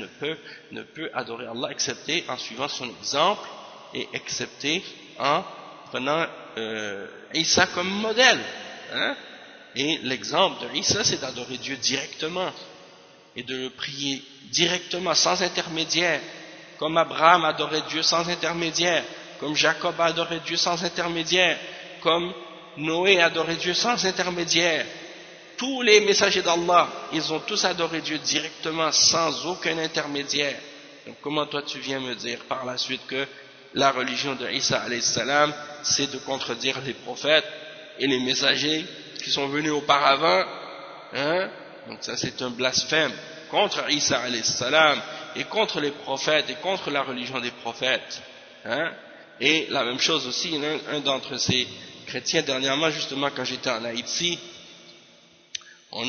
ne peut adorer Allah excepté en suivant son exemple et excepté en prenant Isa comme modèle, hein? Et l'exemple de Isa, c'est d'adorer Dieu directement et de le prier directement, sans intermédiaire, comme Abraham adorait Dieu sans intermédiaire, comme Jacob adorait Dieu sans intermédiaire, comme Noé adorait Dieu sans intermédiaire. Tous les messagers d'Allah, ils ont tous adoré Dieu directement, sans aucun intermédiaire. Donc comment toi tu viens me dire par la suite que la religion de Isa alayhi salam, c'est de contredire les prophètes et les messagers qui sont venus auparavant, hein? Donc ça c'est un blasphème contre Isa alayhi salam et contre les prophètes et contre la religion des prophètes, hein? Et la même chose aussi, un d'entre ces chrétiens dernièrement, justement quand j'étais en Haïti, on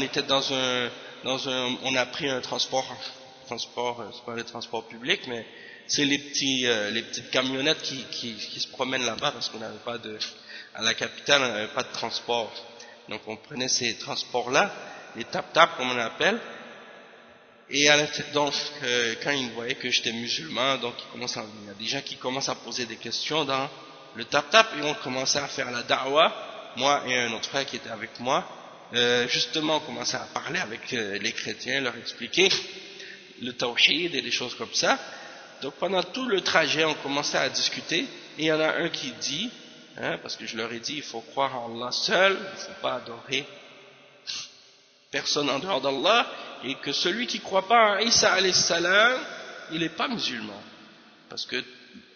était on a pris un transport, c'est pas le transport public, mais c'est les petites camionnettes qui se promènent là-bas parce qu'on n'avait pas à la capitale, on n'avait pas de transport. Donc on prenait ces transports-là, les tap-tap comme on appelle, et donc quand ils voyaient que j'étais musulman, donc il y a des gens qui commencent à poser des questions dans le tap-tap, et on commençait à faire la da'wa, moi et un autre frère qui était avec moi, justement on commençait à parler avec les chrétiens, leur expliquer le tawhid et des choses comme ça. Donc pendant tout le trajet on commençait à discuter, et il y en a un qui dit, hein, parce que je leur ai dit il faut croire en Allah seul, il ne faut pas adorer personne en dehors d'Allah, et que celui qui ne croit pas en Isa alayhi salam, il n'est pas musulman, parce que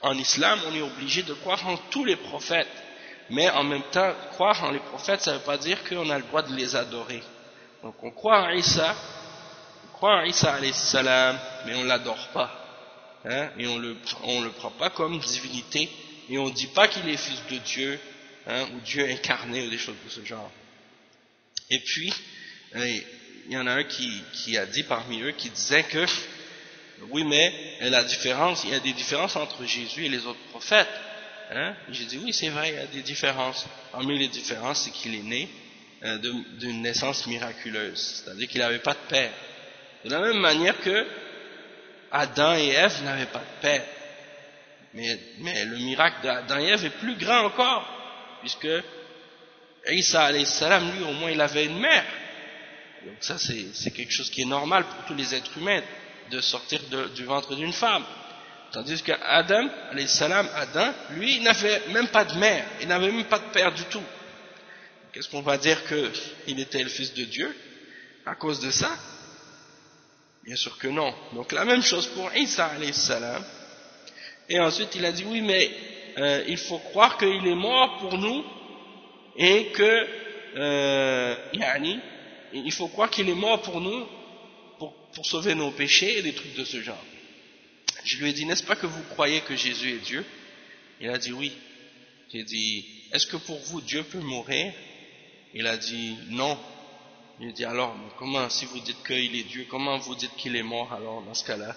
en islam on est obligé de croire en tous les prophètes, mais en même temps croire en les prophètes ça ne veut pas dire qu'on a le droit de les adorer. Donc on croit en Isa alayhi salam, mais on ne l'adore pas, hein, et on le prend pas comme divinité, et on ne dit pas qu'il est fils de Dieu, hein, ou Dieu incarné ou des choses de ce genre. Et puis il y en a un qui a dit parmi eux, qui disait que oui mais il y a des différences entre Jésus et les autres prophètes, Hein? J'ai dit oui, c'est vrai, il y a des différences. Parmi les différences, c'est qu'il est né d'une naissance miraculeuse, c'est-à-dire qu'il n'avait pas de père. De la même manière que Adam et Ève n'avaient pas de père. Mais le miracle d'Adam et Ève est plus grand encore, puisque Isa alayhi salam, lui, au moins, il avait une mère. Donc ça, c'est quelque chose qui est normal pour tous les êtres humains, de sortir du ventre d'une femme. Tandis qu'Adam, alayhi salam, Adam, lui, il n'avait même pas de mère, il n'avait même pas de père du tout. Qu'est-ce qu'on va dire qu'il était le fils de Dieu à cause de ça? Bien sûr que non. Donc la même chose pour Isa, alayhi salam. Et ensuite, il a dit, oui, mais il faut croire qu'il est mort pour nous, et que il faut croire qu'il est mort pour nous pour sauver nos péchés et des trucs de ce genre. Je lui ai dit, n'est-ce pas que vous croyez que Jésus est Dieu? Il a dit oui. J'ai dit, est-ce que pour vous Dieu peut mourir? Il a dit non. J'ai dit, alors comment, si vous dites qu'il est Dieu, comment vous dites qu'il est mort alors dans ce cas-là?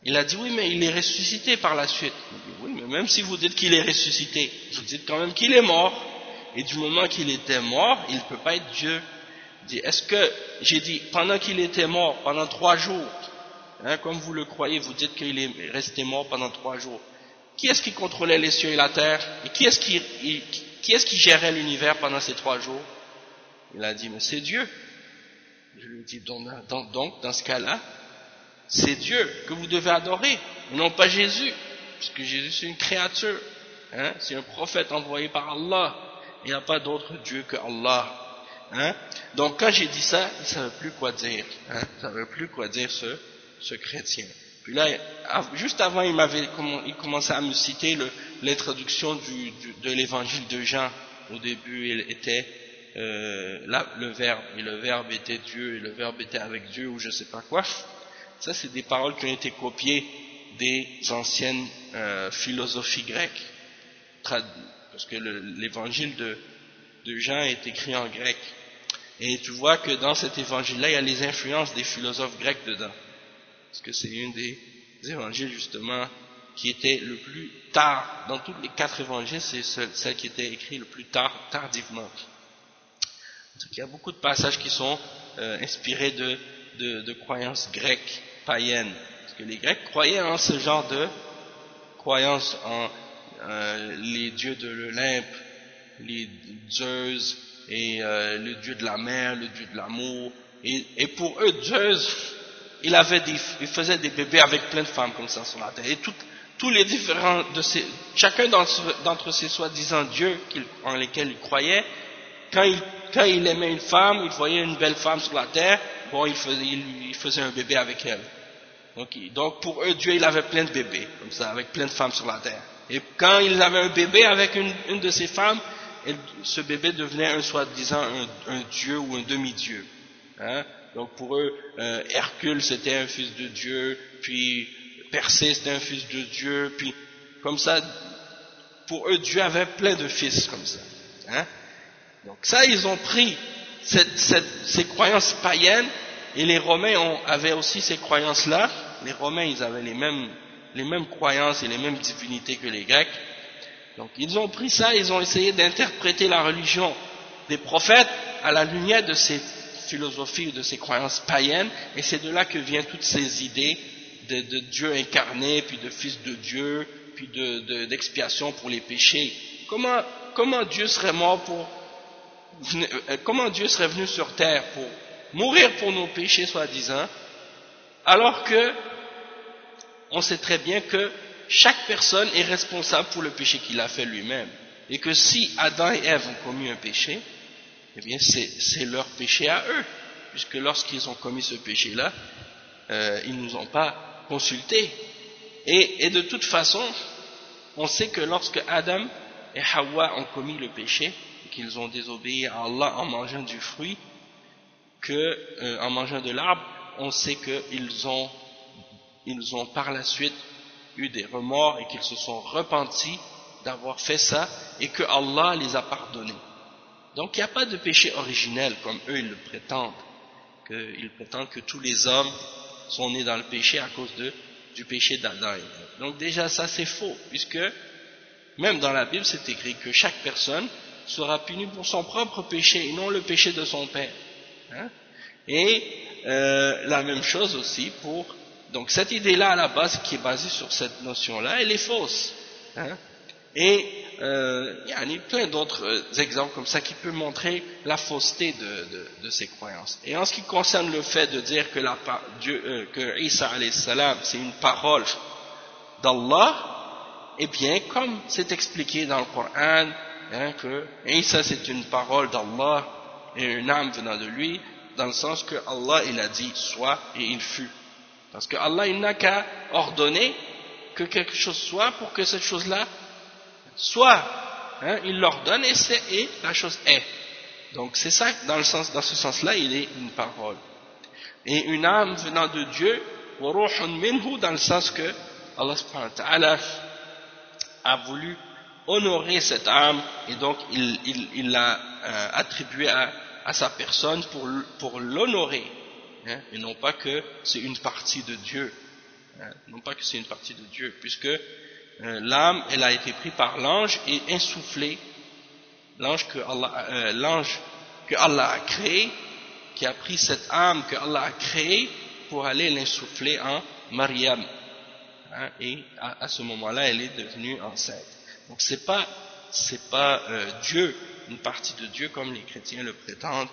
Il a dit oui, mais il est ressuscité par la suite. J'ai dit, oui, mais même si vous dites qu'il est ressuscité, vous dites quand même qu'il est mort. Et du moment qu'il était mort, il ne peut pas être Dieu. J'ai dit, pendant qu'il était mort, pendant 3 jours, hein, comme vous le croyez, vous dites qu'il est resté mort pendant 3 jours. Qui est-ce qui contrôlait les cieux et la terre? Et qui est-ce qui gérait l'univers pendant ces 3 jours? Il a dit, mais c'est Dieu. Je lui ai dit, donc dans ce cas-là, c'est Dieu que vous devez adorer, et non pas Jésus, puisque Jésus c'est une créature, hein, c'est un prophète envoyé par Allah. Il n'y a pas d'autre Dieu que Allah. Hein? Donc quand j'ai dit ça, il ne savait plus quoi dire. Hein? Il ne savait plus quoi dire ce chrétien. Puis là, juste avant, il commençait à me citer l'introduction de l'évangile de Jean. Au début, il était le Verbe, et le Verbe était Dieu, et le Verbe était avec Dieu, ou je ne sais pas quoi. Ça, c'est des paroles qui ont été copiées des anciennes philosophies grecques. Parce que l'évangile de Jean est écrit en grec. Et tu vois que dans cet évangile-là, il y a les influences des philosophes grecs dedans. Parce que c'est une des évangiles, justement, qui était le plus tard. Dans tous les 4 évangiles, c'est celle qui était écrite le plus tardivement. Donc, il y a beaucoup de passages qui sont inspirés de croyances grecques, païennes. Parce que les Grecs croyaient en ce genre de croyances, en les dieux de l'Olympe, les Zeus, et le dieu de la mer, le dieu de l'amour, et pour eux, Zeus, il faisait des bébés avec plein de femmes comme ça sur la terre, et tous les différents chacun d'entre ces soi-disant dieux en lesquels il croyait, quand il aimait une femme, il voyait une belle femme sur la terre, bon, il faisait un bébé avec elle. Donc pour eux, Dieu, il avait plein de bébés, comme ça, avec plein de femmes sur la terre. Et quand il avait un bébé avec une de ces femmes, ce bébé devenait soi-disant un dieu ou un demi-dieu. Hein? Donc pour eux, Hercule c'était un fils de Dieu, puis Persée c'était un fils de Dieu, puis comme ça, pour eux Dieu avait plein de fils comme ça. Hein? Donc ça, ils ont pris ces croyances païennes, et les Romains avaient aussi ces croyances-là. Les Romains, ils avaient les mêmes croyances et les mêmes divinités que les Grecs. Donc ils ont pris ça, ils ont essayé d'interpréter la religion des prophètes à la lumière de ces philosophies ou de ces croyances païennes, et c'est de là que viennent toutes ces idées de Dieu incarné, puis de fils de Dieu, puis d'expiation pour les péchés. Comment Dieu serait comment Dieu serait venu sur terre pour mourir pour nos péchés soi-disant, alors que on sait très bien que chaque personne est responsable pour le péché qu'il a fait lui-même, et que si Adam et Ève ont commis un péché, eh bien c'est leur péché à eux, puisque lorsqu'ils ont commis ce péché-là, ils ne nous ont pas consultés. Et de toute façon, on sait que lorsque Adam et Hawa ont commis le péché, qu'ils ont désobéi à Allah en mangeant du fruit, en mangeant de l'arbre, on sait qu'ils ont par la suite eu des remords et qu'ils se sont repentis d'avoir fait ça, et que Allah les a pardonnés. Donc il n'y a pas de péché originel comme eux ils le prétendent, qu'ils prétendent que tous les hommes sont nés dans le péché à cause du péché d'Adam. Donc déjà ça c'est faux, puisque Même dans la Bible, c'est écrit que chaque personne sera punie pour son propre péché et non le péché de son père. Hein? Et la même chose aussi pour... Donc cette idée-là à la base qui est basée sur cette notion-là, elle est fausse. Hein? Et il y a plein d'autres exemples comme ça qui peuvent montrer la fausseté de ces croyances. Et en ce qui concerne le fait de dire que, que Isa alayhi salam c'est une parole d'Allah, eh bien comme c'est expliqué dans le Coran, hein, que Isa c'est une parole d'Allah et une âme venant de lui, dans le sens que Allah il a dit soit et il fut. Parce que Allah il n'a qu'à ordonner que quelque chose soit pour que cette chose-là soit, hein, il l'ordonne et la chose est. Donc c'est ça, dans ce sens-là, il est une parole. Et une âme venant de Dieu, وَرُوحٌ مِّنْهُ, dans le sens que Allah subhanahu wa ta'ala a voulu honorer cette âme et donc il l'a attribué à sa personne pour l'honorer, hein, et non pas que c'est une partie de Dieu, hein, non pas que c'est une partie de Dieu, puisque l'âme, elle a été prise par l'ange et insufflée, l'ange que Allah a créé, qui a pris cette âme que Allah a créée pour aller l'insuffler en Maryam, hein, et à ce moment-là, elle est devenue enceinte. Donc c'est pas Dieu, une partie de Dieu comme les chrétiens le prétendent,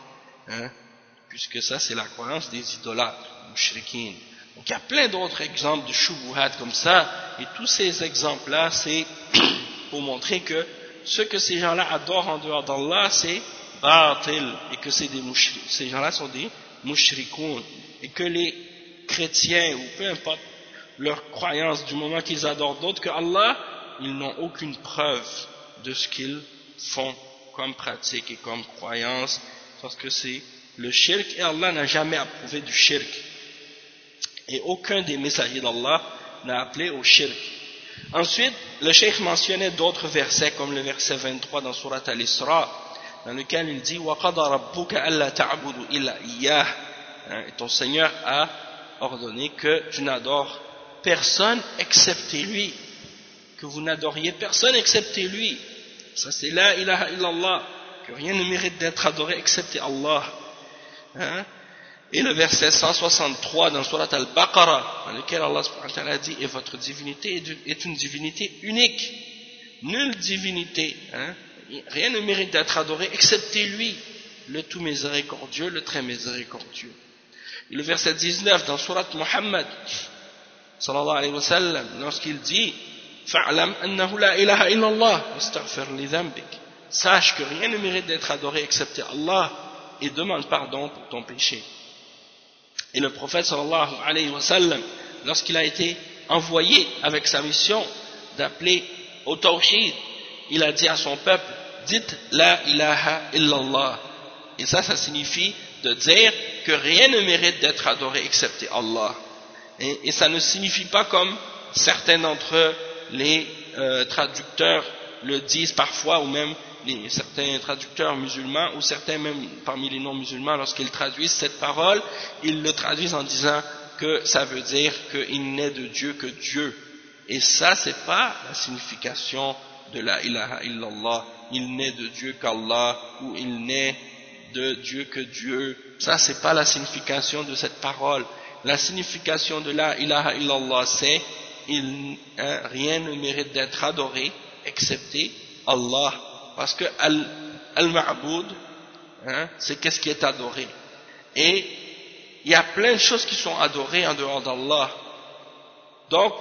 hein, puisque ça c'est la croyance des idolâtres, mushrikines. Donc il y a plein d'autres exemples de shubuhat comme ça, et tous ces exemples-là, c'est pour montrer que ce que ces gens-là adorent en dehors d'Allah, c'est batil, et que ces gens-là sont des mushrikoun, et que les chrétiens, ou peu importe leur croyance, du moment qu'ils adorent d'autres que Allah, ils n'ont aucune preuve de ce qu'ils font comme pratique et comme croyance, parce que c'est le shirk, et Allah n'a jamais approuvé du shirk. Et aucun des messagers d'Allah n'a appelé au shirk. Ensuite, le cheikh mentionnait d'autres versets, comme le verset 23 dans Surat Al-Isra, dans lequel il dit وَقَضَى رَبُّكَ أَلَّا تَعْبُدُوا إِلَّا إِيَّاهُ, et ton Seigneur a ordonné que tu n'adores personne excepté lui, que vous n'adoriez personne excepté lui. Ça c'est la ilaha illallah, que rien ne mérite d'être adoré excepté Allah. Hein? Et le verset 163 dans Surat Al-Baqarah, dans lequel Allah subhanahu wa ta'ala dit, et votre divinité est une divinité unique, nulle divinité, hein? Rien ne mérite d'être adoré excepté lui, le tout miséricordieux, le très miséricordieux. Et le verset 19 dans Surat Muhammad sallallahu alayhi wa sallam, lorsqu'il dit fa'lam annahu la ilaha illallah wastaghfir li dhanbik, sache que rien ne mérite d'être adoré excepté Allah et demande pardon pour ton péché. Et le prophète sallallahu alayhi wa sallam, lorsqu'il a été envoyé avec sa mission d'appeler au tawhid, il a dit à son peuple, dites la ilaha illallah. Et ça signifie de dire que rien ne mérite d'être adoré excepté Allah. Et ça ne signifie pas comme certains d'entre les traducteurs le disent parfois, ou même certains traducteurs musulmans, ou certains même parmi les non-musulmans, lorsqu'ils traduisent cette parole, ils le traduisent en disant que ça veut dire qu'il n'est de Dieu que Dieu. Et ça, c'est pas la signification de la ilaha illallah. Il n'est de Dieu qu'Allah, ou il n'est de Dieu que Dieu. Ça, c'est pas la signification de cette parole. La signification de la ilaha illallah, c'est rien ne mérite d'être adoré excepté Allah. Parce que al-ma'boud, hein, c'est qu'est-ce qui est adoré. Et il y a plein de choses qui sont adorées en dehors d'Allah. Donc,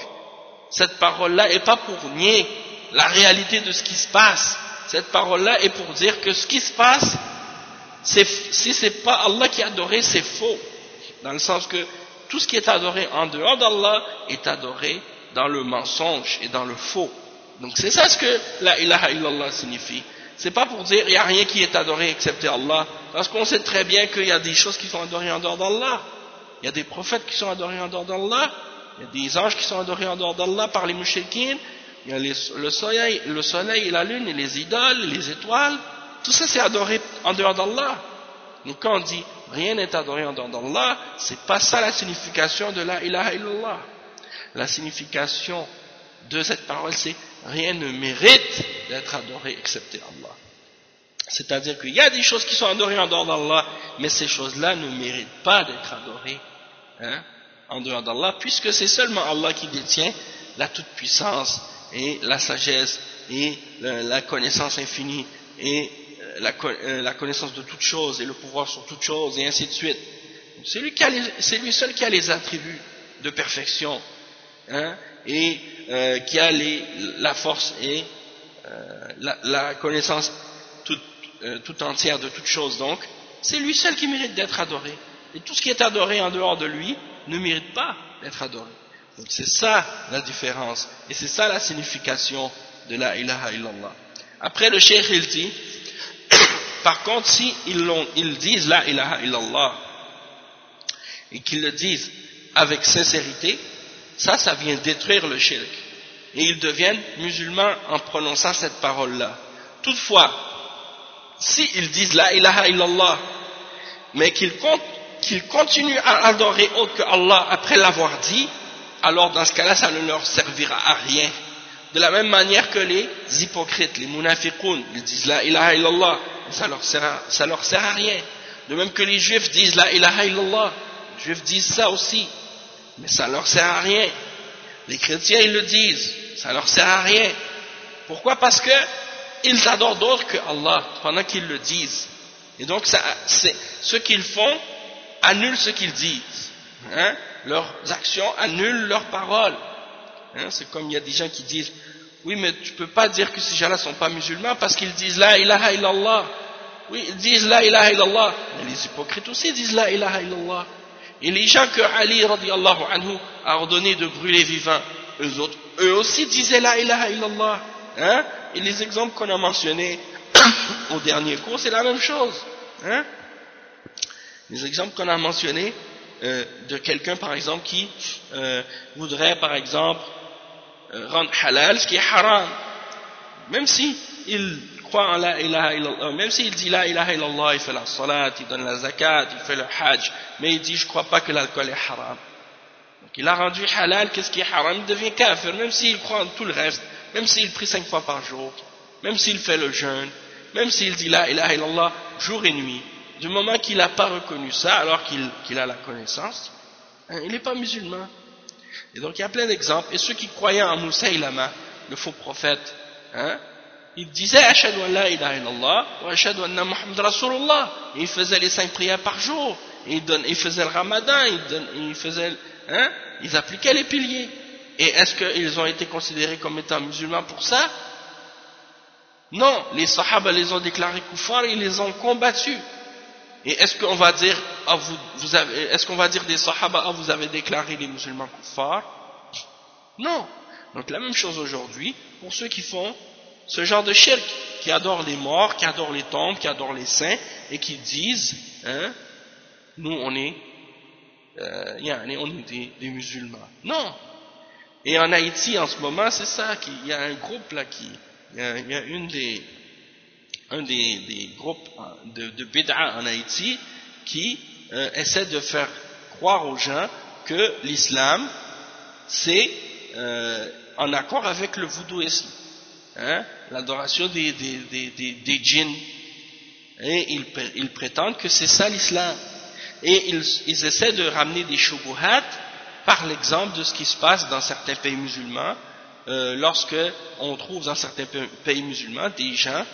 cette parole-là n'est pas pour nier la réalité de ce qui se passe. Cette parole-là est pour dire que ce qui se passe, si c'est pas Allah qui est adoré, c'est faux. Dans le sens que tout ce qui est adoré en dehors d'Allah est adoré dans le mensonge et dans le faux. Donc c'est ça ce que la ilaha illallah signifie. C'est pas pour dire il n'y a rien qui est adoré excepté Allah, parce qu'on sait très bien qu'il y a des choses qui sont adorées en dehors d'Allah. Il y a des prophètes qui sont adorés en dehors d'Allah, il y a des anges qui sont adorés en dehors d'Allah par les mushrikines, il y a le soleil et la lune et les idoles, et les étoiles, tout ça c'est adoré en dehors d'Allah. Donc quand on dit rien n'est adoré en dehors d'Allah, c'est pas ça la signification de la ilaha illallah. La signification de cette parole, c'est rien ne mérite d'être adoré excepté Allah. C'est-à-dire qu'il y a des choses qui sont adorées en dehors d'Allah, mais ces choses-là ne méritent pas d'être adorées en dehors d'Allah, puisque c'est seulement Allah qui détient la toute-puissance et la sagesse et la connaissance infinie et la connaissance de toutes choses et le pouvoir sur toutes choses et ainsi de suite. C'est lui seul qui a les attributs de perfection et qui a la force et la connaissance tout entière de toutes choses. Donc c'est lui seul qui mérite d'être adoré, et tout ce qui est adoré en dehors de lui ne mérite pas d'être adoré. Donc c'est ça la différence, et c'est ça la signification de la ilaha illallah. Après le cheikh il dit par contre, si ils disent la ilaha illallah et qu'ils le disent avec sincérité, ça vient détruire le shirk, et ils deviennent musulmans en prononçant cette parole-là. Toutefois, s'ils disent la ilaha illallah, mais qu'ils continuent à adorer autre que Allah après l'avoir dit, alors dans ce cas-là, ça ne leur servira à rien. De la même manière que les hypocrites, les munafiqoun, ils disent la ilaha illallah, ça leur sert à rien. De même que les juifs disent la ilaha illallah, les juifs disent ça aussi, mais ça leur sert à rien. Les chrétiens, ils le disent, ça leur sert à rien. Pourquoi? Parce que ils adorent d'autres que Allah pendant qu'ils le disent. Et donc, ce qu'ils font annule ce qu'ils disent. Leurs actions annulent leurs paroles. C'est comme il y a des gens qui disent oui, mais tu peux pas dire que ces gens-là sont pas musulmans parce qu'ils disent la ilaha illallah. Oui, ils disent la ilaha illallah, mais les hypocrites aussi disent la ilaha illallah. Et les gens que Ali radiallahu anhu a ordonné de brûler vivants, eux aussi disaient la ilaha illallah. Et les exemples qu'on a mentionnés au dernier cours, c'est la même chose. Les exemples qu'on a mentionnés de quelqu'un par exemple qui voudrait par exemple rendre halal ce qui est haram, même si il croit en la ilaha illallah, même s'il dit la ilaha illallah, il fait la salat, il donne la zakat, il fait le hajj, mais il dit je crois pas que l'alcool est haram. Donc il a rendu halal qu'est-ce qui est haram, il devient kafir, même s'il croit en tout le reste, même s'il prie 5 fois par jour, même s'il fait le jeûne, même s'il dit la ilaha illallah jour et nuit. Du moment qu'il n'a pas reconnu ça, alors qu'il a la connaissance, il n'est pas musulman. Et donc il y a plein d'exemples. Et ceux qui croyaient en Moussaïlama, le faux prophète, ils disaient ashhadu an la ilaha illallah wa ashhadu anna Muhammad Rasulullah. Et ils faisaient les 5 prières par jour. Et ils faisaient le ramadan. Ils appliquaient les piliers. Et est-ce qu'ils ont été considérés comme étant musulmans pour ça? Non, les sahaba les ont déclarés kuffar et ils les ont combattus. Et est-ce qu'on va dire est-ce qu'on va dire des sahaba vous avez déclaré les musulmans kuffar? Non. Donc la même chose aujourd'hui pour ceux qui font ce genre de shirk, qui adorent les morts, qui adorent les tombes, qui adorent les saints et qui disent nous on est des musulmans. Non. Et en Haïti en ce moment c'est ça, il y a un groupe là il y a un des groupes de bid'a en Haïti qui essaie de faire croire aux gens que l'islam c'est en accord avec le voodooisme, l'adoration des djinns, et ils prétendent que c'est ça l'islam, et ils essaient de ramener des shubuhat par l'exemple de ce qui se passe dans certains pays musulmans, lorsque on trouve dans certains pays musulmans des gens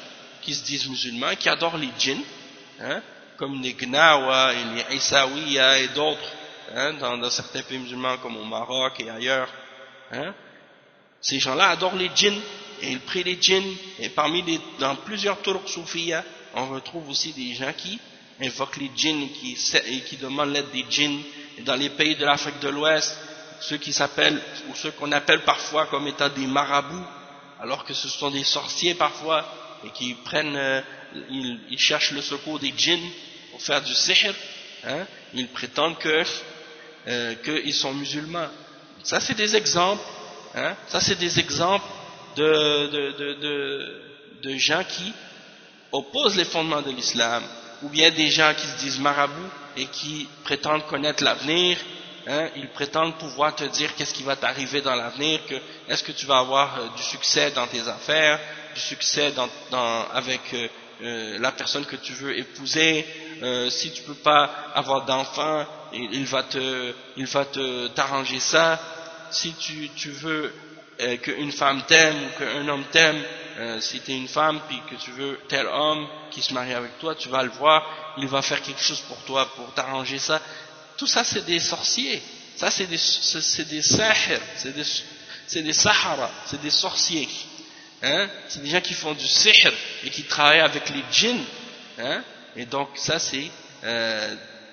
qui se disent musulmans, qui adorent les djinns, comme les Gnawa et les Issaouia et d'autres, dans certains pays musulmans comme au Maroc et ailleurs. Ces gens-là adorent les djinns et ils prient les djinns, et dans plusieurs turcs soufiyas, on retrouve aussi des gens qui invoquent les djinns et qui demandent l'aide des djinns. Et dans les pays de l'Afrique de l'Ouest, ceux qu'on appelle parfois comme étant des marabouts, alors que ce sont des sorciers parfois, et qui ils cherchent le secours des djinns pour faire du sihr, ils prétendent qu'ils sont musulmans. Ça c'est des exemples, ça c'est des exemples de gens qui opposent les fondements de l'islam, ou bien des gens qui se disent marabouts et qui prétendent connaître l'avenir hein, ils prétendent pouvoir te dire qu'est-ce qui va t'arriver dans l'avenir, que est-ce que tu vas avoir du succès dans tes affaires, du succès avec la personne que tu veux épouser, si tu peux pas avoir d'enfants, il va t'arranger ça, si tu veux qu'une femme t'aime ou qu'un homme t'aime, si tu es une femme puis que tu veux tel homme qui se marie avec toi, tu vas le voir, il va faire quelque chose pour toi, pour t'arranger ça. Tout ça c'est des sorciers, ça c'est des sahir, c'est des sahara, c'est des sorciers, hein? C'est des gens qui font du sihr et qui travaillent avec les djinns, hein? Et donc ça c'est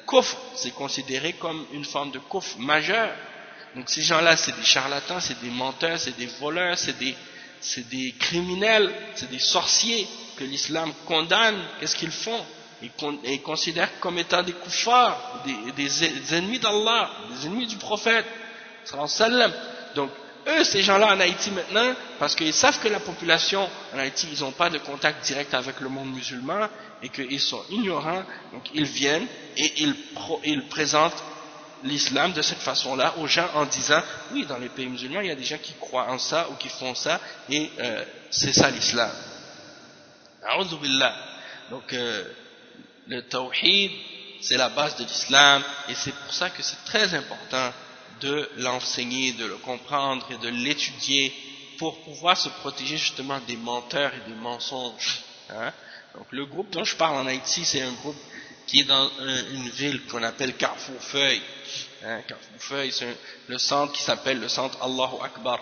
kufr, c'est considéré comme une forme de kufr majeur. Donc ces gens-là c'est des charlatans, c'est des menteurs, c'est des voleurs, c'est des criminels, c'est des sorciers que l'islam condamne. Qu'est-ce qu'ils font? Ils considèrent comme étant des kuffars, des ennemis d'Allah, des ennemis du prophète sallallahu alayhi wa sallam. Donc eux, ces gens-là en Haïti maintenant, parce qu'ils savent que la population en Haïti, ils n'ont pas de contact direct avec le monde musulman et qu'ils sont ignorants, donc ils viennent et ils présentent l'islam de cette façon-là aux gens en disant oui, dans les pays musulmans il y a des gens qui croient en ça ou qui font ça et c'est ça l'islam. A'udhu billah. Donc le tawhid c'est la base de l'islam et c'est pour ça que c'est très important de l'enseigner, de le comprendre et de l'étudier pour pouvoir se protéger justement des menteurs et des mensonges, hein? Donc le groupe dont je parle en Haïti, c'est un groupe qui est dans une ville qu'on appelle Carrefour-Feuille, hein? Carrefour-Feuille, c'est le centre qui s'appelle le centre Allahu Akbar,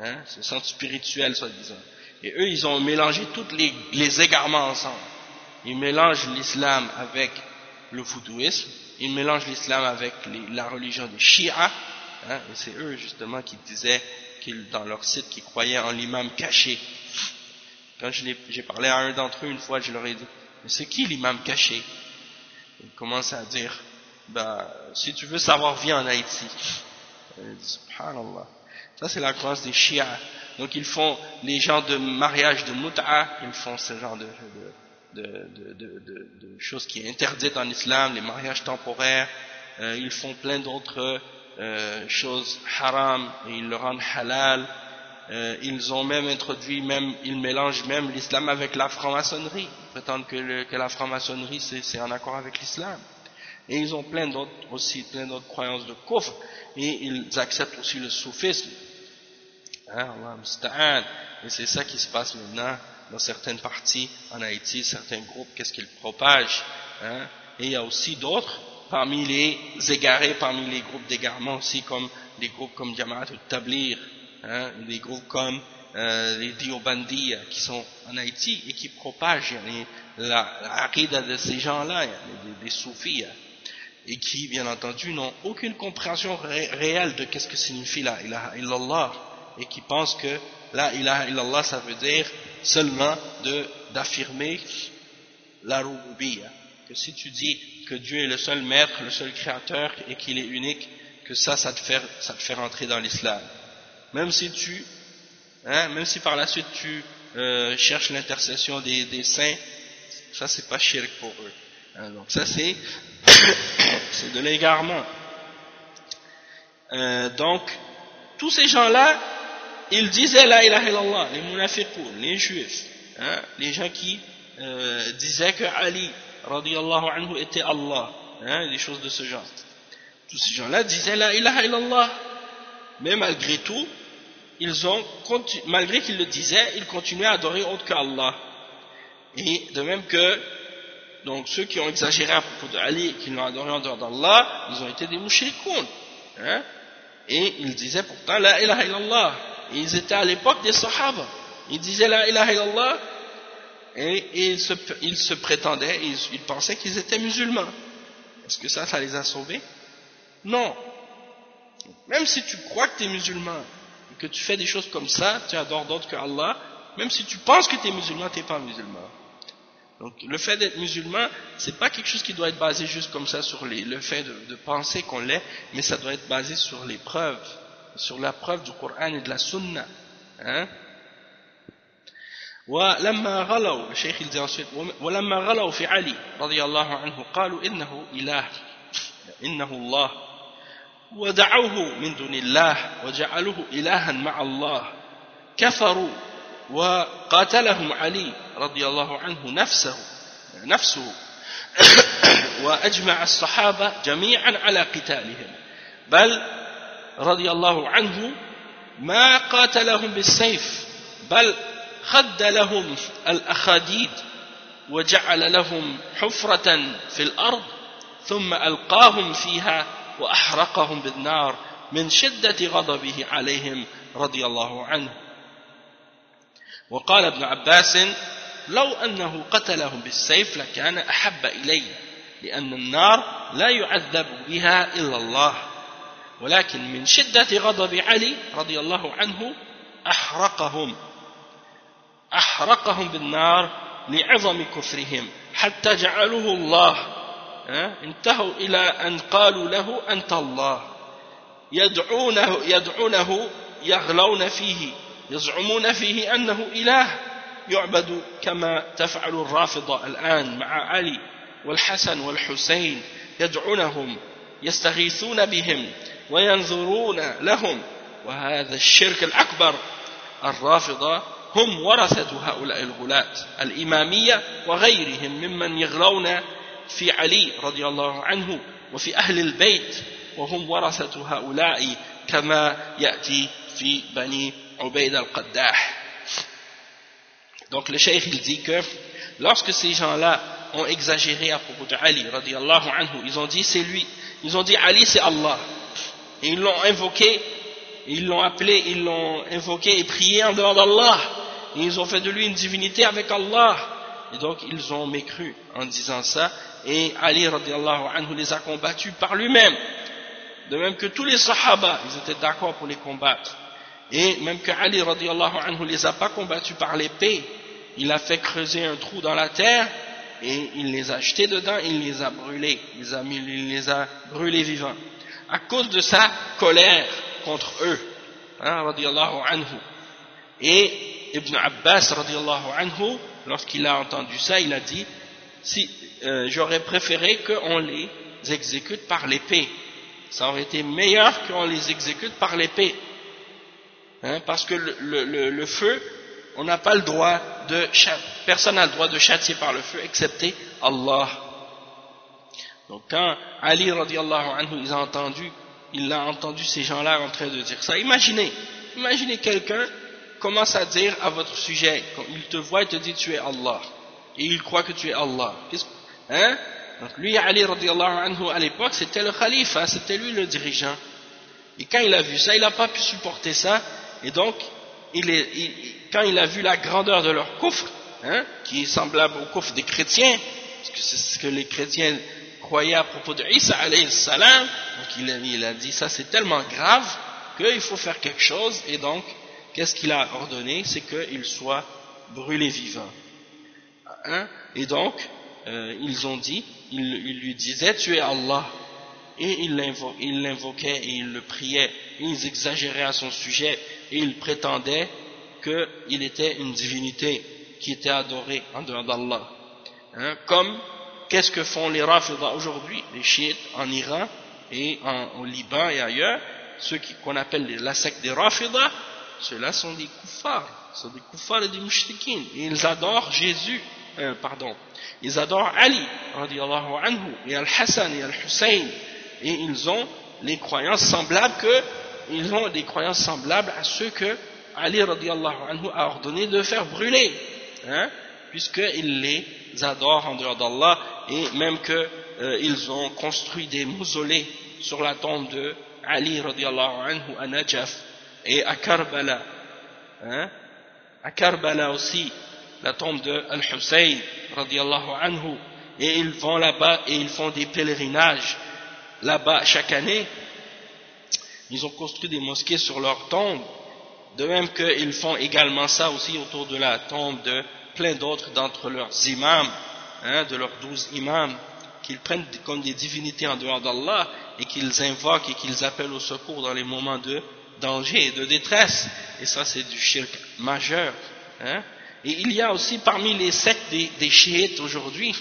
hein? C'est le centre spirituel soi-disant, et eux ils ont mélangé tous les égarements ensemble. Ils mélangent l'islam avec le foudouisme, ils mélangent l'islam avec la religion des Shia, hein, et c'est eux justement qui disaient dans leur site qu'ils croyaient en l'imam caché. Quand j'ai parlé à un d'entre eux une fois, je leur ai dit mais c'est qui l'imam caché? Ils commencent à dire si tu veux savoir viens en Haïti. Subhanallah. Ça c'est la croyance des Shia. Donc ils font les genres de mariage de mut'a, ils font ce genre de choses qui est interdite en islam, les mariages temporaires, ils font plein d'autres choses haram et ils le rendent halal, ils ont même introduit, ils mélangent même l'islam avec la franc-maçonnerie, ils prétendent que la franc-maçonnerie c'est en accord avec l'islam, et ils ont plein d'autres croyances de kufr, et ils acceptent aussi le soufisme, hein, Allah musta'an. Et c'est ça qui se passe maintenant dans certaines parties en Haïti, certains groupes, qu'est-ce qu'ils propagent, hein? Et il y a aussi d'autres, parmi les égarés, parmi les groupes d'égarement aussi, comme des groupes comme Jama'at al-Tablir, hein? Des groupes comme les Diobandis qui sont en Haïti et qui propagent la aqida de ces gens-là, des soufis, et qui, bien entendu, n'ont aucune compréhension réelle de qu'est-ce que signifie la ilaha illallah, et qui pensent que la ilaha illallah ça veut dire seulement d'affirmer la rububiyya, que si tu dis que Dieu est le seul maître, le seul créateur et qu'il est unique, que ça te fait rentrer dans l'islam, même si par la suite tu cherches l'intercession des saints, ça c'est pas shirk pour eux, hein, donc ça c'est c'est de l'égarement. Donc tous ces gens là ils disaient la ilaha illallah, les munafiqoun, les juifs, hein, les gens qui disaient que Ali radiyallahu anhu était Allah, hein, des choses de ce genre. Tous ces gens-là disaient la ilaha illallah, mais malgré tout, malgré qu'ils le disaient, ils continuaient à adorer autre qu'Allah. Et de même que donc ceux qui ont exagéré à propos de Ali, qui l'ont adoré en dehors d'Allah, ils ont été des mushrikoun, hein, et ils disaient pourtant la ilaha illallah. Et ils étaient à l'époque des Sahaba, ils disaient la ilaha illallah et ils se prétendaient, ils pensaient qu'ils étaient musulmans. Est-ce que ça les a sauvés? Non. Même si tu crois que tu es musulman et que tu fais des choses comme ça, tu adores d'autres que Allah, même si tu penses que tu es musulman, tu n'es pas musulman. Donc le fait d'être musulman, c'est pas quelque chose qui doit être basé juste comme ça sur le fait de penser qu'on l'est, mais ça doit être basé sur les preuves, sur la preuve du Coran et de la Sunna, hein? ولما غلوا الشيخ il dit ensuite ولما غلوا في علي رضي الله عنه قالوا إنه إله إنه الله ودعوه من دون الله وجعلوه إلها مع الله كفروا وقاتلهم علي رضي الله عنه نفسه وأجمع الصحابة جميعا على قتالهم بل رضي الله عنه ما قاتلهم بالسيف بل خد لهم الأخاديد وجعل لهم حفرة في الأرض ثم ألقاهم فيها وأحرقهم بالنار من شدة غضبه عليهم رضي الله عنه. وقال ابن عباس لو أنه قتلهم بالسيف لكان أحب إلي لأن النار لا يعذب بها إلا الله ولكن من شدة غضب علي رضي الله عنه أحرقهم بالنار لعظم كفرهم حتى جعلوه الله انتهوا إلى أن قالوا له أنت الله يدعونه يغلون فيه يزعمون فيه أنه إله يعبد كما تفعل الرافضة الآن مع علي والحسن والحسين يدعونهم يستغيثون بهم وينظرون لهم وهذا الشرك الأكبر. الرافضة هم ورثة هؤلاء الغلاة الإمامية وغيرهم ممن يغلون في علي رضي الله عنه وفي أهل البيت وهم ورثة هؤلاء كما يأتي في بني عبيد القداح. Donc le cheikh il dit que lorsque ces gens-là ont exagéré à propos de Ali radiyallahu anhu, ils ont dit c'est lui, ils ont dit Ali c'est Allah et ils l'ont invoqué, ils l'ont appelé, ils l'ont invoqué et prié en dehors d'Allah et ils ont fait de lui une divinité avec Allah et donc ils ont mécru en disant ça et Ali radiyallahu anhu les a combattus par lui-même, de même que tous les sahaba ils étaient d'accord pour les combattre. Et même que Ali radiyallahu anhu les a pas combattus par l'épée, il a fait creuser un trou dans la terre et il les a jetés dedans, il les a brûlés, il les a brûlés vivants à cause de sa colère contre eux, radiyallahu anhu. Et Ibn Abbas radiyallahu anhu, lorsqu'il a entendu ça, il a dit j'aurais préféré qu'on les exécute par l'épée, ça aurait été meilleur qu'on les exécute par l'épée. Parce que le feu, on n'a pas le droit personne n'a le droit de châtier par le feu excepté Allah. Donc quand Ali radiallahu anhu il a entendu ces gens-là en train de dire ça, imaginez quelqu'un commence à dire à votre sujet, quand il te voit et te dit tu es Allah et il croit que tu es Allah. Donc lui Ali radiallahu anhu à l'époque c'était le khalife, c'était lui le dirigeant, et quand il a vu ça il n'a pas pu supporter ça. Et donc, quand il a vu la grandeur de leur coufre, qui est semblable au coufre des chrétiens, parce que c'est ce que les chrétiens croyaient à propos de Isa alayhi salam, donc il a dit ça c'est tellement grave qu'il faut faire quelque chose, et donc, qu'est-ce qu'il a ordonné? C'est qu'il soit brûlé vivant. Et donc, ils ont dit, ils lui disaient tu es Allah, et ils l'invoquaient et ils le priaient, et ils exagéraient à son sujet, et ils prétendaient qu'il était une divinité qui était adorée en dehors d'Allah. Comme, qu'est-ce que font les Rafidah aujourd'hui, les chiites en Iran et au Liban et ailleurs, ceux qu'on appelle la secte des Rafidah, ceux-là sont des kuffars et des mushrikin, et ils adorent ils adorent Ali, radiyallahu anhu, et Al-Hassan et Al-Hussein, et ils ont les croyances semblables à ceux que Ali radiyallahu anhu a ordonné de faire brûler, puisqu'ils les adorent en dehors d'Allah, et même qu'ils ont construit des mausolées sur la tombe de Ali radiyallahu anhu à Najaf et à Karbala, à Karbala aussi la tombe de Al-Hussein radiyallahu anhu, et ils vont là-bas et ils font des pèlerinages là-bas chaque année. Ils ont construit des mosquées sur leur tombe, de même qu'ils font également ça aussi autour de la tombe de plein d'autres d'entre leurs imams, de leurs 12 imams, qu'ils prennent comme des divinités en dehors d'Allah et qu'ils invoquent et qu'ils appellent au secours dans les moments de danger et de détresse. Et ça c'est du shirk majeur. Et il y a aussi parmi les sectes des chiites aujourd'hui,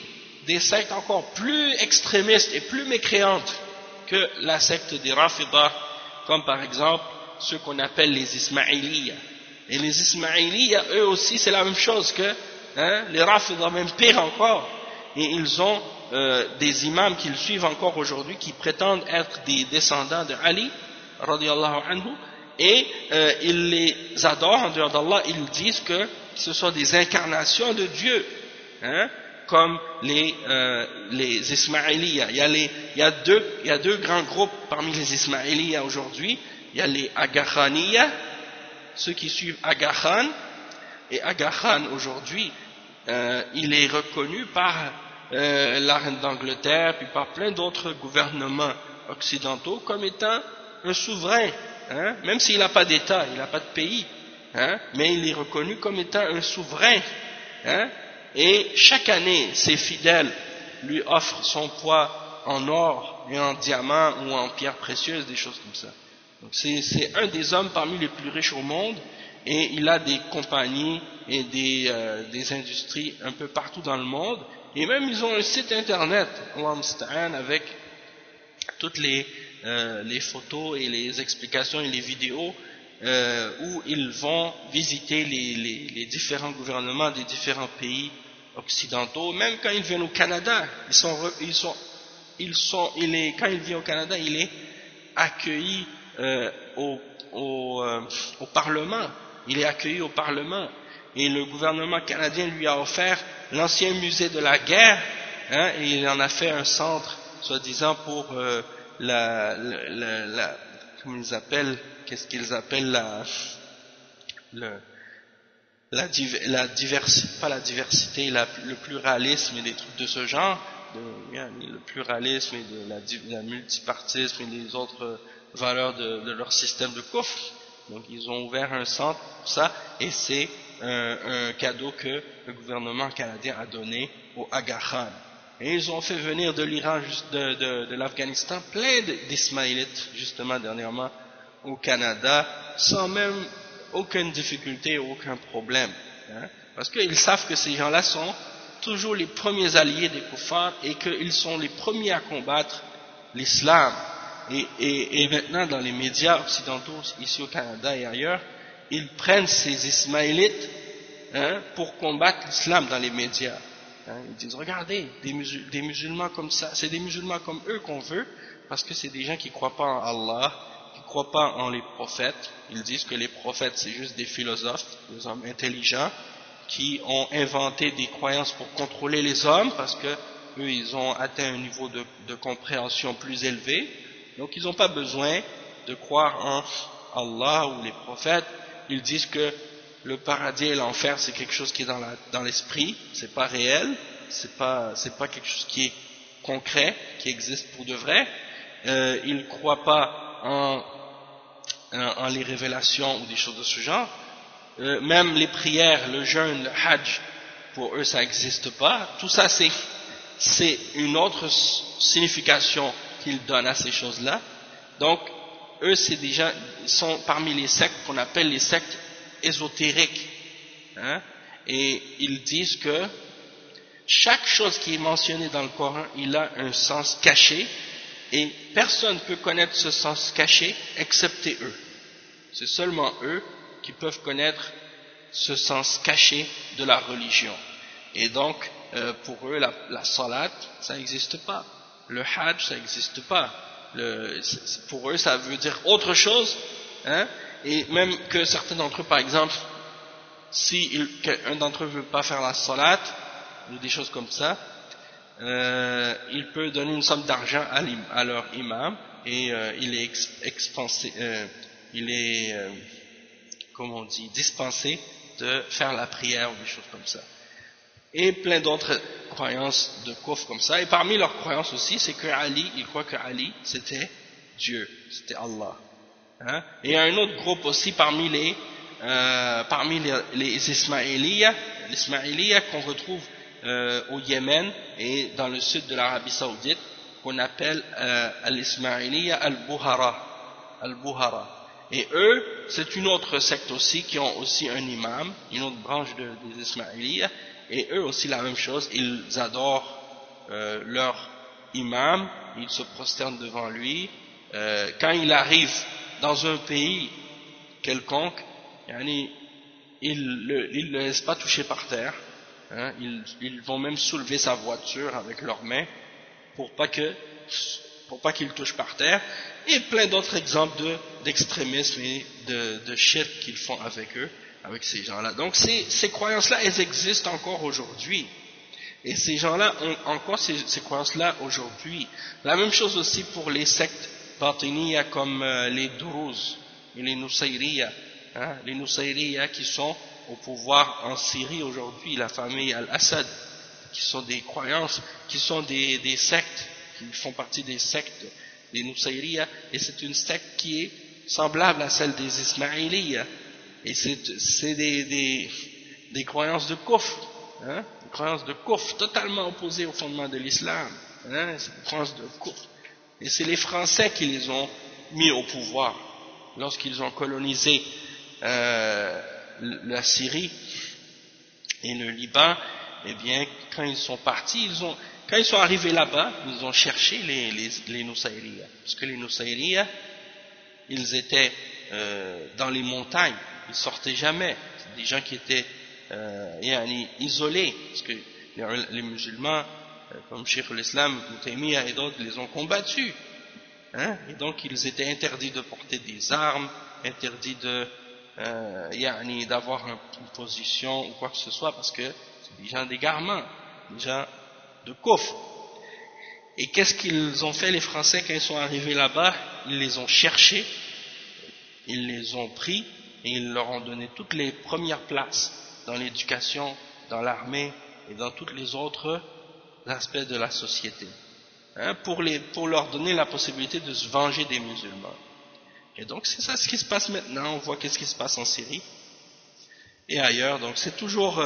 des sectes encore plus extrémistes et plus mécréantes, que la secte des Rafidah, comme par exemple ceux qu'on appelle les Ismaïliya. Et les Ismaïliya, eux aussi, c'est la même chose que les Rafidah, même pire encore. Et ils ont des imams qu'ils suivent encore aujourd'hui, qui prétendent être des descendants de Ali, radiyallahu anhu, et ils les adorent en dehors d'Allah. Ils disent que ce sont des incarnations de Dieu, comme les Ismaïliya. Il y a deux grands groupes parmi les Ismaïliya aujourd'hui. Il y a les Aga Khaniya, ceux qui suivent Aga Khan, et Aga Khan aujourd'hui, il est reconnu par la reine d'Angleterre, puis par plein d'autres gouvernements occidentaux comme étant un souverain, même s'il n'a pas d'État, il n'a pas de pays, mais il est reconnu comme étant un souverain, et chaque année ses fidèles lui offrent son poids en or et en diamant ou en pierres précieuses, des choses comme ça. Donc c'est un des hommes parmi les plus riches au monde, et il a des compagnies et des industries un peu partout dans le monde, et même ils ont un site internet, Allah musta'an, avec toutes les photos et les explications et les vidéos où ils vont visiter les différents gouvernements des différents pays occidentaux. Même quand ils viennent au Canada, quand il vient au Canada, il est accueilli au Parlement. Il est accueilli au Parlement, et le gouvernement canadien lui a offert l'ancien musée de la guerre, et il en a fait un centre, soi-disant pour comment ils appellent, qu'est-ce qu'ils appellent la diversité, pas la diversité, le pluralisme et des trucs de ce genre, le pluralisme et la multipartisme et les autres valeurs de leur système de coffre. Donc ils ont ouvert un centre pour ça, et c'est un cadeau que le gouvernement canadien a donné au Aga Khan. Et ils ont fait venir de l'Iran, de l'Afghanistan, plein d'Ismaélites, justement dernièrement, au Canada, sans même aucune difficulté, aucun problème. Parce qu'ils savent que ces gens-là sont toujours les premiers alliés des kuffars, et qu'ils sont les premiers à combattre l'islam. Et maintenant, dans les médias occidentaux, ici au Canada et ailleurs, ils prennent ces Ismaélites pour combattre l'islam dans les médias. Ils disent, regardez, des musulmans comme ça, c'est des musulmans comme eux qu'on veut, parce que c'est des gens qui ne croient pas en Allah, qui ne croient pas en les prophètes. Ils disent que les prophètes, c'est juste des philosophes, des hommes intelligents, qui ont inventé des croyances pour contrôler les hommes, parce que eux, ils ont atteint un niveau de compréhension plus élevé. Donc ils n'ont pas besoin de croire en Allah ou les prophètes. Ils disent que le paradis et l'enfer, c'est quelque chose qui est dans l'esprit, c'est pas réel, c'est pas quelque chose qui est concret, qui existe pour de vrai. Ils ne croient pas en les révélations ou des choses de ce genre. Même les prières, le jeûne, le hajj, pour eux ça n'existe pas. Tout ça c'est une autre signification qu'ils donnent à ces choses-là. Donc eux c'est des gens, ils sont parmi les sectes qu'on appelle les sectes ésotériques, et ils disent que chaque chose qui est mentionnée dans le Coran, il a un sens caché, et personne ne peut connaître ce sens caché excepté eux. C'est seulement eux qui peuvent connaître ce sens caché de la religion. Et donc pour eux la salat ça n'existe pas, le hajj ça n'existe pas, pour eux ça veut dire autre chose, et même que certains d'entre eux, par exemple, si un d'entre eux ne veut pas faire la salat ou des choses comme ça, il peut donner une somme d'argent à leur imam, et il est expensé, comment on dit, dispensé de faire la prière ou des choses comme ça. Et plein d'autres croyances de kufr comme ça. Et parmi leurs croyances aussi, c'est que Ali, ils croient que Ali c'était Dieu, c'était Allah. Et il y a un autre groupe aussi parmi les Ismaéliya qu'on retrouve au Yémen et dans le sud de l'Arabie Saoudite, qu'on appelle al-Ismaéliya al-Buhara. Et eux, c'est une autre secte aussi, qui ont aussi un imam, une autre branche des Ismaéliya, et eux aussi la même chose, ils adorent leur imam, ils se prosternent devant lui. Quand il arrive dans un pays quelconque, ils ne le laissent pas toucher par terre, hein, ils vont même soulever sa voiture avec leurs mains pour pas qu'il touche par terre, et plein d'autres exemples d'extrémisme et de shirk qu'ils font avec eux, avec ces gens-là. Donc ces croyances-là, elles existent encore aujourd'hui. Et ces gens-là ont encore ces croyances-là aujourd'hui. La même chose aussi pour les sectes batiniya comme les Druze et les Nusayriya. Hein, les Nusayriya qui sont au pouvoir en Syrie aujourd'hui, la famille Al-Assad, qui sont des croyances, qui sont des sectes, qui font partie des sectes des Nusayriya, et c'est une secte qui est semblable à celle des Ismaïliya. Et c'est des croyances de kufr, hein, des croyances de kufr totalement opposées au fondement de l'islam, hein, c'est des croyances de kufr. Et c'est les Français qui les ont mis au pouvoir lorsqu'ils ont colonisé la Syrie et le Liban. Eh bien, quand ils sont partis, quand ils sont arrivés là-bas, ils ont cherché les Nusayriya, parce que les Nusayriya, ils étaient dans les montagnes, ils sortaient jamais. C'est des gens qui étaient isolés, parce que les musulmans, comme Cheikh l'Islam, Ibn Taymiyyah et d'autres, les ont combattus. Hein, et donc ils étaient interdits de porter des armes, interdits d'avoir une position ou quoi que ce soit, parce que c'est des gens d'égarement, des gens de kufr. Et qu'est-ce qu'ils ont fait les Français quand ils sont arrivés là-bas? Ils les ont cherchés, ils les ont pris et ils leur ont donné toutes les premières places dans l'éducation, dans l'armée et dans tous les autres aspects de la société, hein, pour leur donner la possibilité de se venger des musulmans. Et donc c'est ça ce qui se passe maintenant. On voit qu'est-ce qui se passe en Syrie et ailleurs. Donc c'est toujours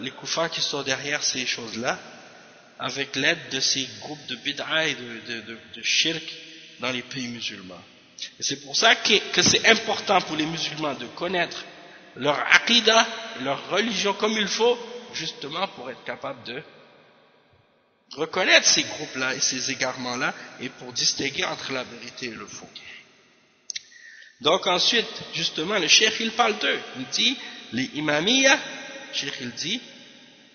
les koufars qui sont derrière ces choses-là, avec l'aide de ces groupes de bid'a et de shirk dans les pays musulmans. Et c'est pour ça que c'est important pour les musulmans de connaître leur aqidah, leur religion comme il faut, justement pour être capable de reconnaître ces groupes-là et ces égarements-là, et pour distinguer entre la vérité et le faux. Donc ensuite, justement, le cheikh il parle d'eux. Il dit, les imamiyya, le cheikh il dit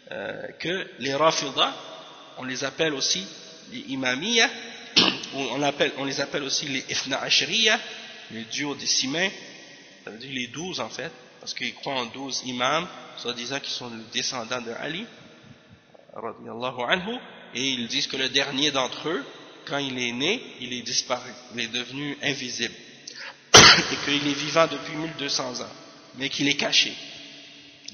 que les rafidah, on les appelle aussi les imamiyya, on les appelle aussi les ithna ashriya, les duodécimains, ça veut dire les 12 en fait, parce qu'ils croient en 12 imams, soi-disant qu'ils sont les descendants de Ali, radiyallahu anhu, et ils disent que le dernier d'entre eux, quand il est né, il est disparu, il est devenu invisible, et qu'il est vivant depuis 1200 ans, mais qu'il est caché,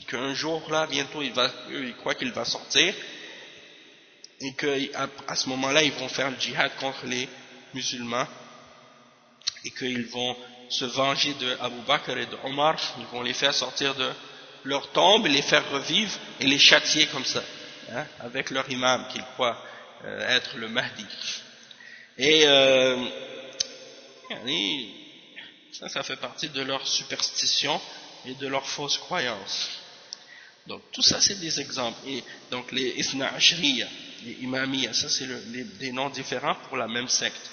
qu'un jour là, bientôt, ils croient qu'il va sortir, et qu'à ce moment-là, ils vont faire le djihad contre les musulmans, et qu'ils vont se venger de Abu Bakr et de Omar, ils vont les faire sortir de leur tombe, et les faire revivre, et les châtier comme ça, hein, avec leur imam, qu'ils croient être le Mahdi. Et ça fait partie de leur superstition et de leurs fausses croyances. Donc tout ça c'est des exemples. Et donc les Ithna Ashriya, les Imamiyya, ça c'est des noms différents pour la même secte.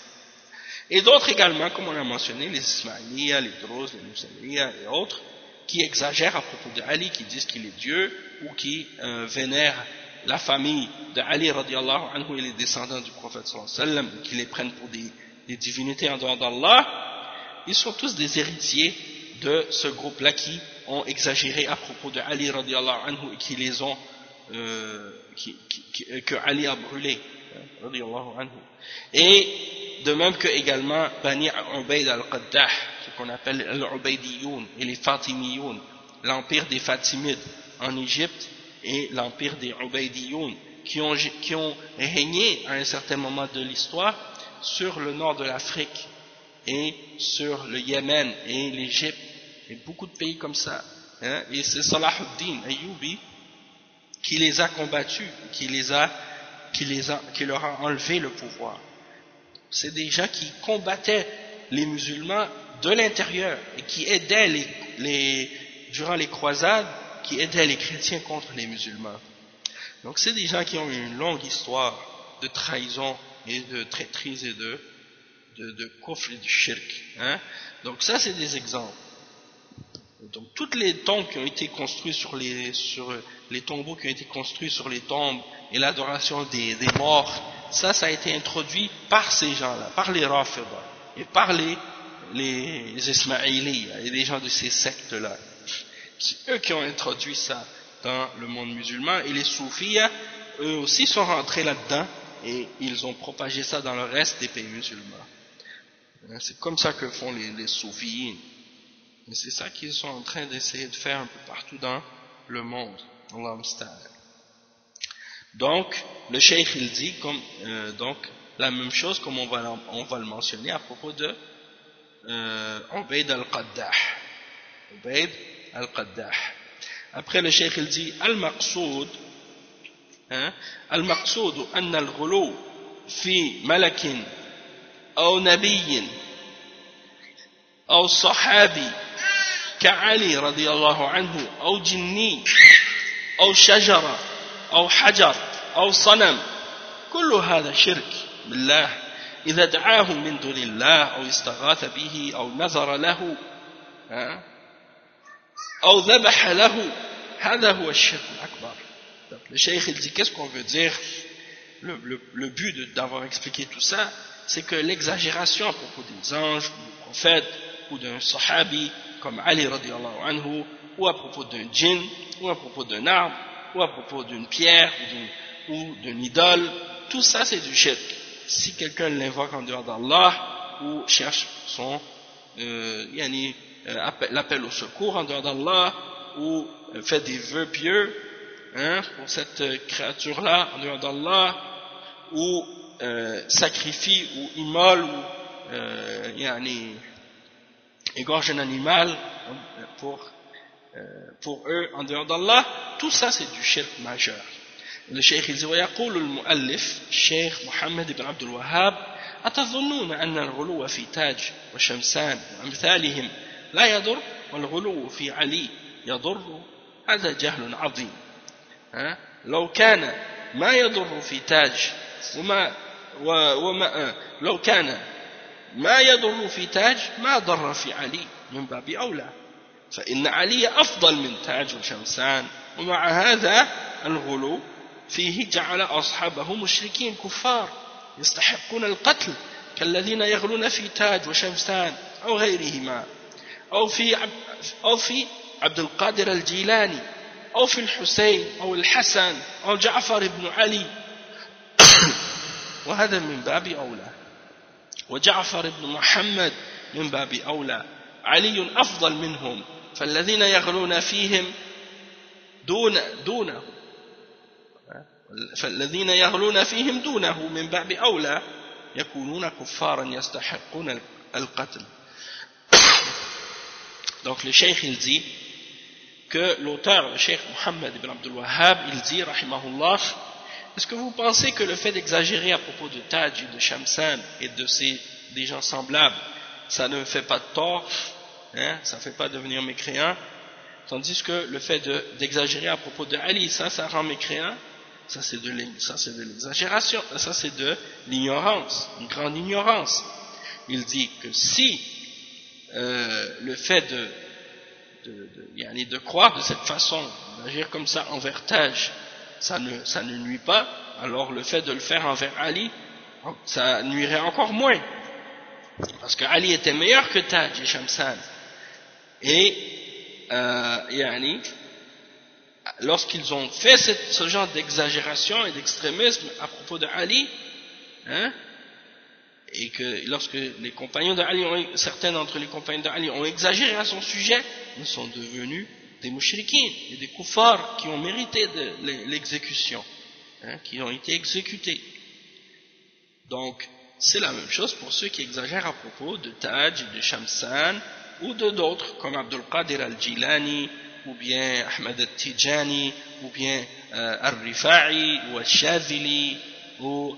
Et d'autres également, comme on a mentionné, les Ismaïliya, les Druze, les Nusayriya et autres, qui exagèrent à propos de Ali, qui disent qu'il est Dieu, ou qui vénèrent la famille de Ali radiallahu anhu et les descendants du prophète sallallahu alayhi wa sallam, qui les prennent pour des divinités en dehors d'Allah. Ils sont tous des héritiers de ce groupe-là qui ont exagéré à propos de Ali radiallahu anhu et qui les ont que Ali a brûlé radiallahu anhu. Et de même que également Bani Ubayd al-Qaddah, ce qu'on appelle al-Ubaydiyoun et les Fatimiyoun, l'empire des Fatimides en Égypte et l'empire des Ubaydiyoun qui ont régné à un certain moment de l'histoire sur le nord de l'Afrique et sur le Yémen et l'Égypte et beaucoup de pays comme ça, hein, et c'est Salahuddin Ayyubi qui les a combattus, qui leur a enlevé le pouvoir. C'est des gens qui combattaient les musulmans de l'intérieur et qui aidaient durant les croisades, qui aidaient les chrétiens contre les musulmans. Donc c'est des gens qui ont une longue histoire de trahison et de traîtrise et de kufr et de shirk. Hein. Donc ça c'est des exemples. Donc toutes les tombes qui ont été construites sur les tombeaux qui ont été construits sur les tombes et l'adoration des morts, ça a été introduit par ces gens-là, par les Rafida et par les Ismaïlis et les gens de ces sectes-là. C'est eux qui ont introduit ça dans le monde musulman, et les soufis, eux aussi sont rentrés là-dedans et ils ont propagé ça dans le reste des pays musulmans. C'est comme ça que font les soufis. Et c'est ça qu'ils sont en train d'essayer de faire un peu partout dans le monde. Allah musta'an. Donc, le cheikh il dit donc la même chose comme on va le mentionner à propos de Ubayd al-Qaddah. Ubayd al-Qaddah. Après le cheikh il dit al-maqsoud al-maqsoud anna al-ghulu fi malakin aw nabiyyin aw sahabi كعلي رضي الله عنه أو جني أو شجرة أو حجر أو صنم كل هذا شرك بالله إذا دعاه من دون الله أو استغاث به أو نذر له أو ذبح له هذا هو الشرك الأكبر. Le cheikh il dit qu'est-ce qu'on veut dire. Le but d'avoir expliqué tout ça, c'est que l'exagération à propos des anges, du prophète ou d'un sahabi comme Ali radiallahu anhu, ou à propos d'un djinn, ou à propos d'un arbre, ou à propos d'une pierre, ou d'une idole, tout ça c'est du shirk. Si quelqu'un l'invoque en dehors d'Allah, ou cherche l'appel au secours en dehors d'Allah, ou fait des vœux pieux pour cette créature-là en dehors d'Allah, ou sacrifie, ou immole, ou égorge un animal pour eux en dehors d'Allah, tout ça c'est du shirk majeur. Le cheikh il dit ويقول المؤلف الشيخ محمد بن عبد الوهاب أتظنون أن الغلو في تاج وشمسان وأمثالهم لا يضر والغلو في علي يضر هذا جهل عظيم. لو كان ما يضر في تاج لو كان ما يضر في تاج ما ضر في علي من باب أولى فإن علي أفضل من تاج وشمسان ومع هذا الغلو فيه جعل أصحابه مشركين كفار يستحقون القتل كالذين يغلون في تاج وشمسان أو غيرهما أو في عبد القادر الجيلاني أو في الحسين أو الحسن أو جعفر بن علي وهذا من باب أولى وجعفر بن محمد من باب أولى علي أفضل منهم فالذين يغلون فيهم دونه من باب أولى يكونون كفارا يستحقون القتل. Donc le cheikh il dit que l'auteur, le cheikh Mohammed ibn Abdul Wahhab, il dit rahimahullah, est-ce que vous pensez que le fait d'exagérer à propos de Taj et de Shamsan et des gens semblables, ça ne fait pas de tort, ça ne fait pas devenir mécréant, tandis que le fait d'exagérer à propos de Ali, ça rend mécréant, ça c'est de l'exagération, ça c'est de l'ignorance, une grande ignorance. Il dit que si le fait de croire de cette façon, d'agir comme ça envers Taj, ça ne nuit pas, alors le fait de le faire envers Ali, ça nuirait encore moins. Parce que Ali était meilleur que Taj et Shamsan. Et lorsqu'ils ont fait ce genre d'exagération et d'extrémisme à propos de Ali, et que lorsque les compagnons de Ali, certains d'entre les compagnons de Ali ont exagéré à son sujet, ils sont devenus des mouchriquins et des koufars qui ont mérité de l'exécution, qui ont été exécutés. Donc, c'est la même chose pour ceux qui exagèrent à propos de Taj, de Shamsan ou de d'autres comme Abdul Qadir al-Jilani ou bien Ahmad al-Tijani ou bien al-Rifa'i ou al-Shazili ou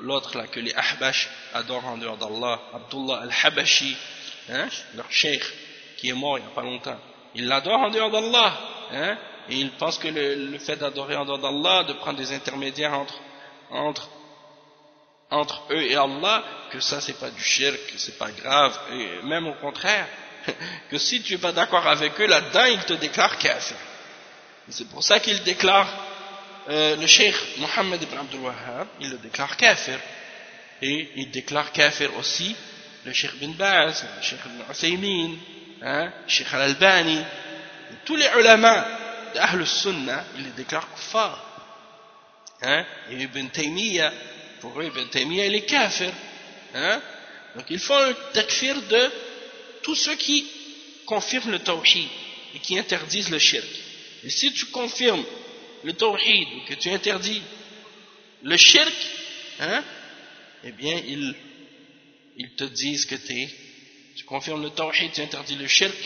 l'autre là que les Ahbash adorent en dehors d'Allah, Abdullah al-Habashi, leur cheikh qui est mort il n'y a pas longtemps, il l'adore en dehors d'Allah, et il pense que le fait d'adorer en dehors d'Allah, de prendre des intermédiaires entre entre eux et Allah, que ça c'est pas du shirk, que c'est pas grave, et même au contraire, que si tu es pas d'accord avec eux là-dedans, ils te déclarent kafir. C'est pour ça qu'ils déclarent le cheikh Mohammed ibn Abdul Wahhab, il le déclare kafir, et il déclare kafir aussi le cheikh bin Baz, le cheikh ibn Uthaymin, le cheikh al-Albani, tous les ulama d'Ahl Sunnah, ils les déclarent kuffar. Et Ibn Taymiyyah, pour eux Ibn Taymiyyah il est kafir. Donc ils font un takfir de tous ceux qui confirment le tawhid et qui interdisent le shirk. Et si tu confirmes le tawhid ou que tu interdis le shirk, eh bien ils te disent que tu confirmes le tawhid, tu interdis le shirk,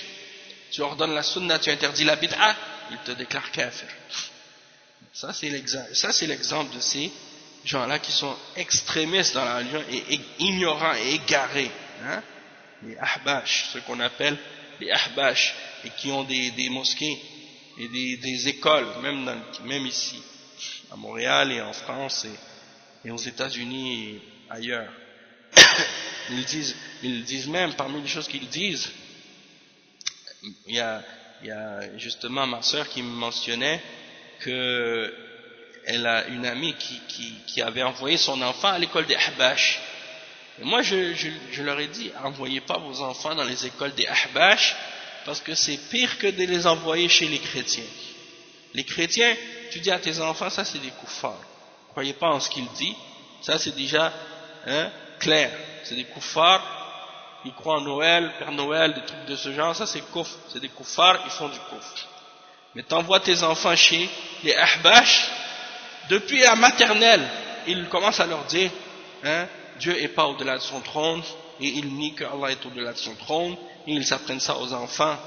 tu ordonnes la sunna, tu interdis la bid'a, ils te déclarent kafir. Ça c'est l'exemple de ces gens-là qui sont extrémistes dans la religion et ignorants et égarés. Les ahbash, ce qu'on appelle les ahbash, et qui ont des mosquées et des écoles, même ici, à Montréal et en France et aux États-Unis et ailleurs. Ils disent même, parmi les choses qu'ils disent, il y a justement ma sœur qui me mentionnait qu'elle a une amie qui avait envoyé son enfant à l'école des ahbash. Et moi je leur ai dit, envoyez pas vos enfants dans les écoles des ahbash, parce que c'est pire que de les envoyer chez les chrétiens. Les chrétiens, tu dis à tes enfants, ça c'est des kuffars, croyez pas en ce qu'ils disent, ça c'est déjà clair, c'est des kuffars, ils croient en Noël, Père Noël, des trucs de ce genre, ça c'est kufr, c'est des kuffars, ils font du kufr. Mais t'envoies tes enfants chez les ahbash, depuis la maternelle, ils commencent à leur dire, Dieu est pas au-delà de son trône, et ils nient que Allah est au-delà de son trône, et ils apprennent ça aux enfants,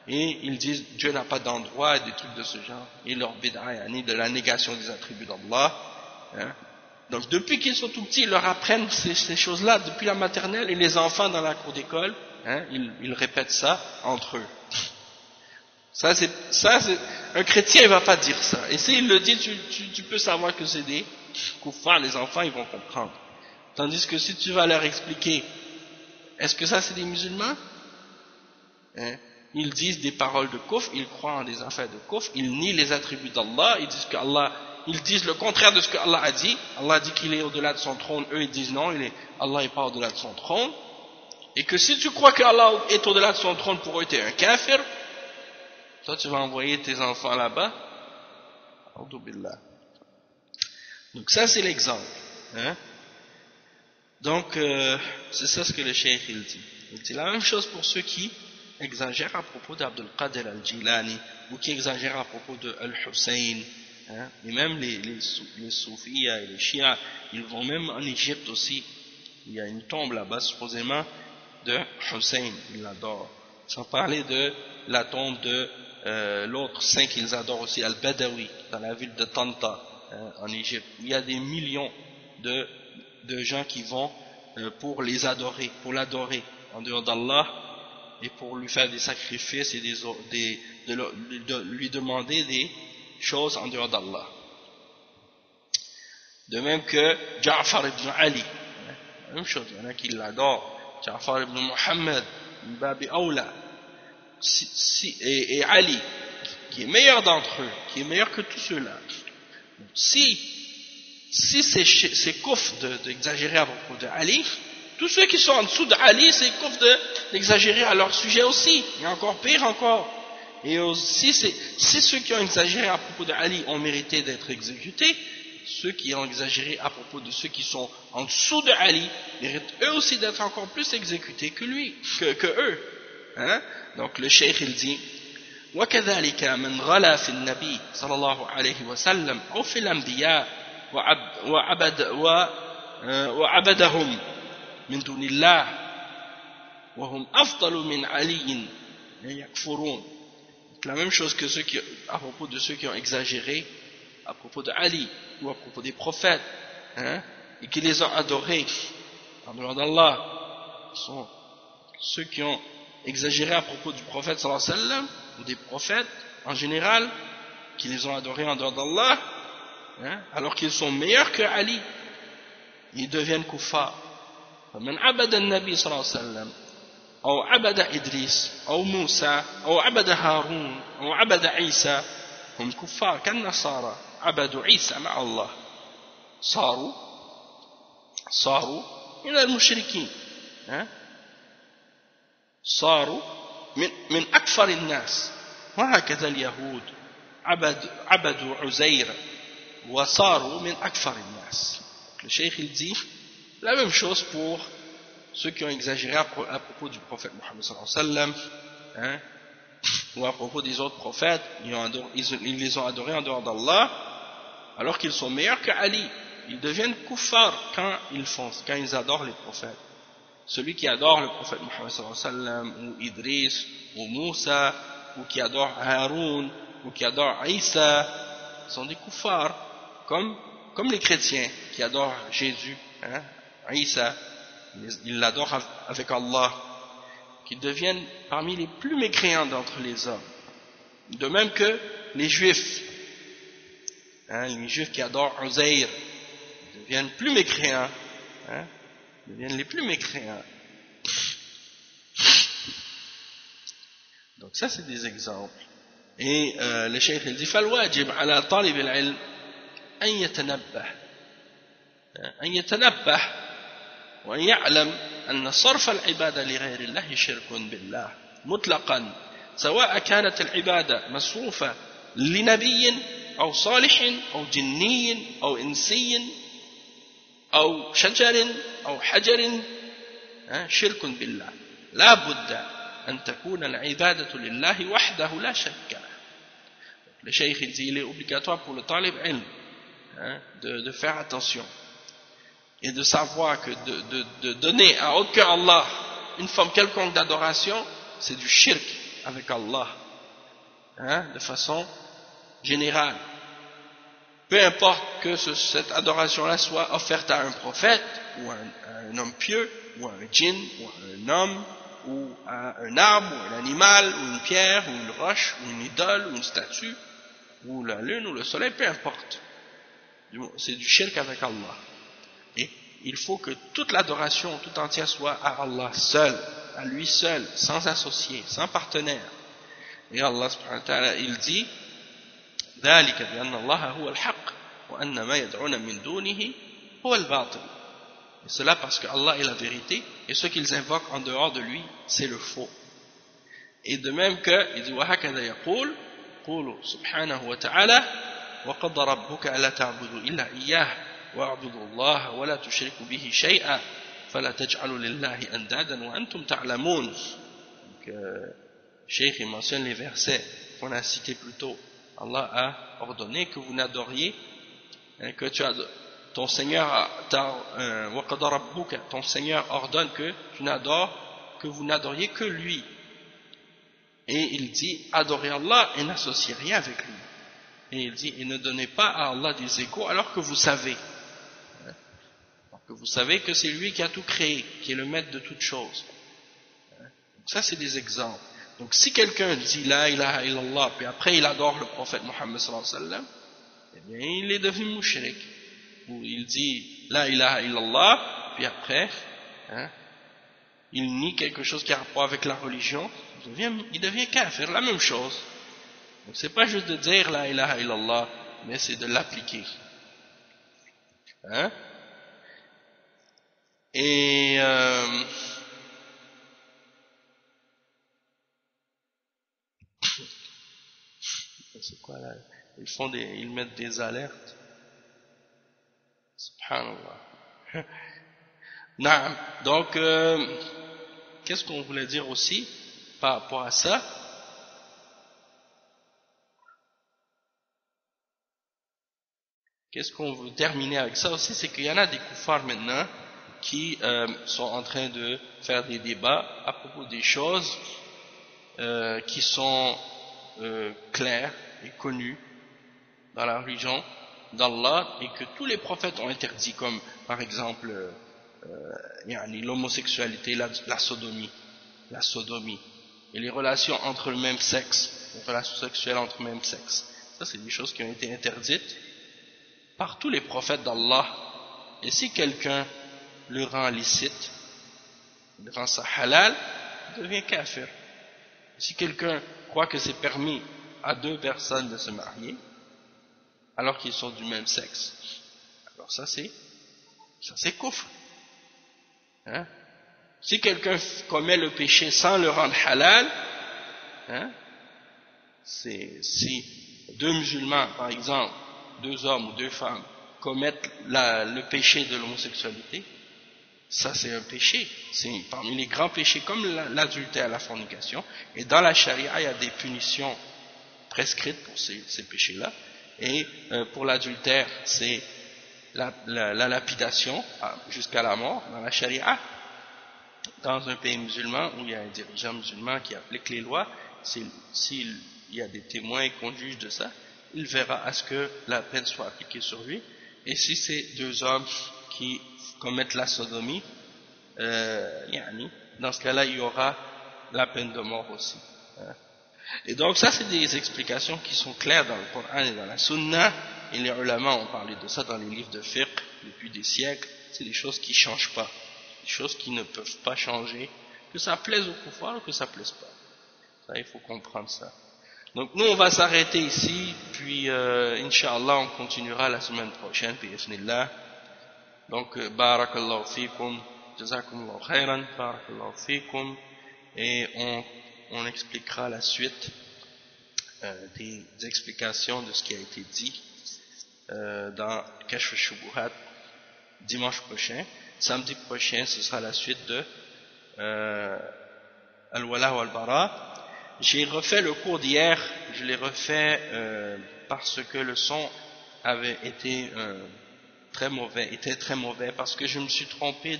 et ils disent Dieu n'a pas d'endroit, et des trucs de ce genre, et leur bid'a, de la négation des attributs d'Allah. Donc depuis qu'ils sont tout petits, ils leur apprennent ces choses-là depuis la maternelle, et les enfants dans la cour d'école, ils répètent ça entre eux. Ça c'est un chrétien il va pas dire ça, et s'il le dit, tu peux savoir que c'est des kuffars, les enfants ils vont comprendre. Tandis que si tu vas leur expliquer, est-ce que ça c'est des musulmans? Ils disent des paroles de kufr, ils croient en des affaires de kufr, ils nient les attributs d'Allah, ils disent le contraire de ce que Allah a dit. Allah dit qu'il est au-delà de son trône, eux ils disent non, Allah n'est pas au-delà de son trône, et que si tu crois que Allah est au-delà de son trône, pour eux tu es un kafir, toi tu vas envoyer tes enfants là-bas. Donc ça c'est l'exemple. Donc c'est ça ce que le cheikh il dit. C'est la même chose pour ceux qui exagèrent à propos d'Abdul Qadir al-Jilani, ou qui exagèrent à propos de Al-Hussein, et même les soufis et les chiites, ils vont même en Égypte aussi, il y a une tombe là-bas supposément de Hussein, ils l'adorent, sans parler de la tombe de l'autre saint qu'ils adorent aussi, Al-Badawi, dans la ville de Tanta, en Égypte. Il y a des millions de gens qui vont pour l'adorer en dehors d'Allah, et pour lui faire des sacrifices et de lui demander des choses en dehors d'Allah. De même que Ja'far ibn Ali, la même chose, il y en a qui l'adorent, Ja'far ibn Muhammad, Babi Awla, et Ali, qui est meilleur d'entre eux, qui est meilleur que tous ceux-là. Si c'est kufr d'exagérer à propos de Ali, tous ceux qui sont en dessous de Ali, c'est kufr d'exagérer à leur sujet aussi, et encore pire encore. Et aussi, si ceux qui ont exagéré à propos de Ali ont mérité d'être exécutés, ceux qui ont exagéré à propos de ceux qui sont en dessous de Ali méritent eux aussi d'être encore plus exécutés que eux. Donc le cheikh il dit وكذلك من غلا في النبي صلى الله عليه وسلم أو في الأنبياء وعبدهم من دون الله وهم أفضل من علي يكفرون. La même chose que à propos de ceux qui ont exagéré à propos de Ali ou à propos des prophètes, et qui les ont adorés en dehors d'Allah, sont ceux qui ont exagéré à propos du prophète sallallahu alayhi wa sallam, ou des prophètes en général, qui les ont adorés en dehors d'Allah, alors qu'ils sont meilleurs que Ali, ils deviennent kuffar. فمن عبد النبي صلى الله عليه وسلم أو عبد إدريس أو موسى أو عبد هارون أو عبد عيسى هم كفار كالنصارى عبدوا عيسى مع الله صاروا من المشركين صاروا من أكفر الناس وهكذا اليهود عبدوا عزير وصاروا من أكفر الناس. Le cheikh il dit la même chose pour ceux qui ont exagéré à propos du prophète Mohammed sallallahu alayhi wa sallam, ou à propos des autres prophètes, ils les ont adorés en dehors d'Allah, alors qu'ils sont meilleurs qu'Ali. Ils deviennent kuffar quand ils adorent les prophètes. Celui qui adore le prophète Mohammed sallallahu alayhi wa sallam, ou Idris, ou Moussa, ou qui adore Haroun, ou qui adore Isa, sont des kuffars, comme les chrétiens qui adorent Jésus, Isa, ils l'adorent avec Allah, qui deviennent parmi les plus mécréants d'entre les hommes. De même que les juifs, les juifs qui adorent Uzair, deviennent plus mécréants, deviennent les plus mécréants. Donc ça c'est des exemples. Et le cheikh il dit فالواجب على طالب العلم أن يتنبه وأن يعلم أن صرف العبادة لغير الله شرك بالله مطلقا سواء كانت العبادة مصروفة لنبي أو صالح أو جني أو إنسي أو شجر أو حجر شرك بالله لا بد أن تكون العبادة لله وحده لا شريك له. Le cheikh il dit il est obligatoire pour le talib ilm de faire attention et de savoir que de donner à autre que Allah une forme quelconque d'adoration, c'est du shirk avec Allah, de façon générale. Peu importe que cette adoration-là soit offerte à un prophète, ou à un homme pieux, ou à un djinn, ou à un homme, ou à un arbre, ou un animal, ou une pierre, ou une roche, ou une idole, ou une statue, ou la lune, ou le soleil, peu importe. C'est du shirk avec Allah. Et il faut que toute l'adoration tout entière soit à Allah seul, à lui seul, sans associé, sans partenaire. Et Allah subhanahu wa ta'ala il dit ذلك بأن الله هو الحق وأن ما يدعون من دونه هو الباطل. Et cela parce que Allah est la vérité et ce qu'ils invoquent en dehors de lui c'est le faux. Et de même que il dit وهكذا يقول قول سبحانه وتعالى وقضى ربك ألا تعبدوا إلا إياه واعبدوا الله ولا تشركوا به شيئا فلا تجعلوا لله أندادا وأنتم تعلمون. Donc Cheikh il mentionne les versets qu'on a cités plus tôt. Allah a ordonné que vous n'adoriez, que ton Seigneur ton Seigneur ordonne que vous n'adoriez que lui. Et il dit adorez Allah et n'associez rien avec lui. Et il dit et ne donnez pas à Allah des égaux alors que vous savez. Alors que vous savez que c'est lui qui a tout créé, qui est le maître de toutes choses. Donc ça c'est des exemples. Donc si quelqu'un dit la ilaha illallah puis après il adore le prophète Mohammed sallallahu alayhi wa sallam, eh bien il est devenu mushrik. Ou il dit la ilaha illallah puis après il nie quelque chose qui a rapport avec la religion, il devient kafir, la même chose. Donc c'est pas juste de dire la ilaha illallah, mais c'est de l'appliquer. Et c'est quoi là? Ils mettent des alertes. Subhanallah. Naam. Donc, qu'est-ce qu'on voulait dire aussi par rapport à ça? Qu'est-ce qu'on veut terminer avec ça aussi? C'est qu'il y en a des kuffars maintenant qui sont en train de faire des débats à propos des choses qui sont claires et connues dans la religion d'Allah et que tous les prophètes ont interdit, comme par exemple l'homosexualité, la sodomie et les relations entre le même sexe, les relations sexuelles entre le même sexe. Ça c'est des choses qui ont été interdites par tous les prophètes d'Allah Et si quelqu'un le rend licite, le rend ça halal, il devient kafir. Si quelqu'un croit que c'est permis à deux personnes de se marier, alors qu'ils sont du même sexe, alors ça c'est kufr. Hein? Si quelqu'un commet le péché sans le rendre halal, hein, si deux musulmans, par exemple, deux hommes ou deux femmes, commettent le péché de l'homosexualité, ça c'est un péché, c'est parmi les grands péchés comme l'adultère, la fornication, et dans la charia il y a des punitions prescrites pour ces péchés-là, et pour l'adultère c'est la lapidation jusqu'à la mort dans la charia. Dans un pays musulman où il y a un dirigeant musulman qui applique les lois, s'il y a des témoins et qu'on juge de ça, il verra à ce que la peine soit appliquée sur lui. Et si c'est deux hommes qui commettent la sodomie, dans ce cas-là, il y aura la peine de mort aussi. Et donc ça, c'est des explications qui sont claires dans le Coran et dans la Sunna, et les ulama ont parlé de ça dans les livres de fiqh depuis des siècles. C'est des choses qui ne changent pas, des choses qui ne peuvent pas changer, que ça plaise au kuffar ou que ça plaise pas. Ça, il faut comprendre ça. Donc nous on va s'arrêter ici, puis Inch'Allah on continuera la semaine prochaine, bi'ithnillah. Donc barakallahu fikum, jazakumullahu khairan, barakallahu fikum, et on expliquera la suite des explications de ce qui a été dit dans Kashf al-Shubuhat dimanche prochain. Samedi prochain ce sera la suite de Al-Wala wa Al-Bara. J'ai refait le cours d'hier, je l'ai refait parce que le son avait été très mauvais, parce que je me suis trompé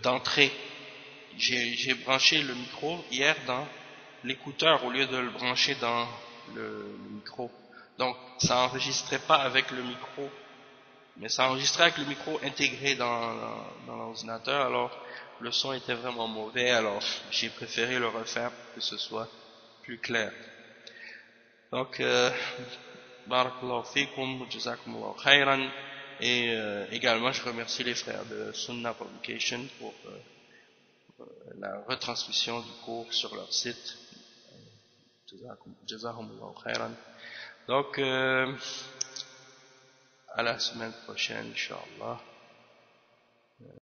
d'entrée. J'ai branché le micro hier dans l'écouteur au lieu de le brancher dans le micro. Donc ça enregistrait pas avec le micro, mais ça enregistrait avec le micro intégré dans l'ordinateur, alors le son était vraiment mauvais, alors j'ai préféré le refaire pour que ce soit plus clair. Donc, barakallahu fikum, jazakumullahu khairan, et également je remercie les frères de Sunnah Publication pour la retransmission du cours sur leur site. Jazakumullahu khairan. Donc, à la semaine prochaine, Inch'Allah.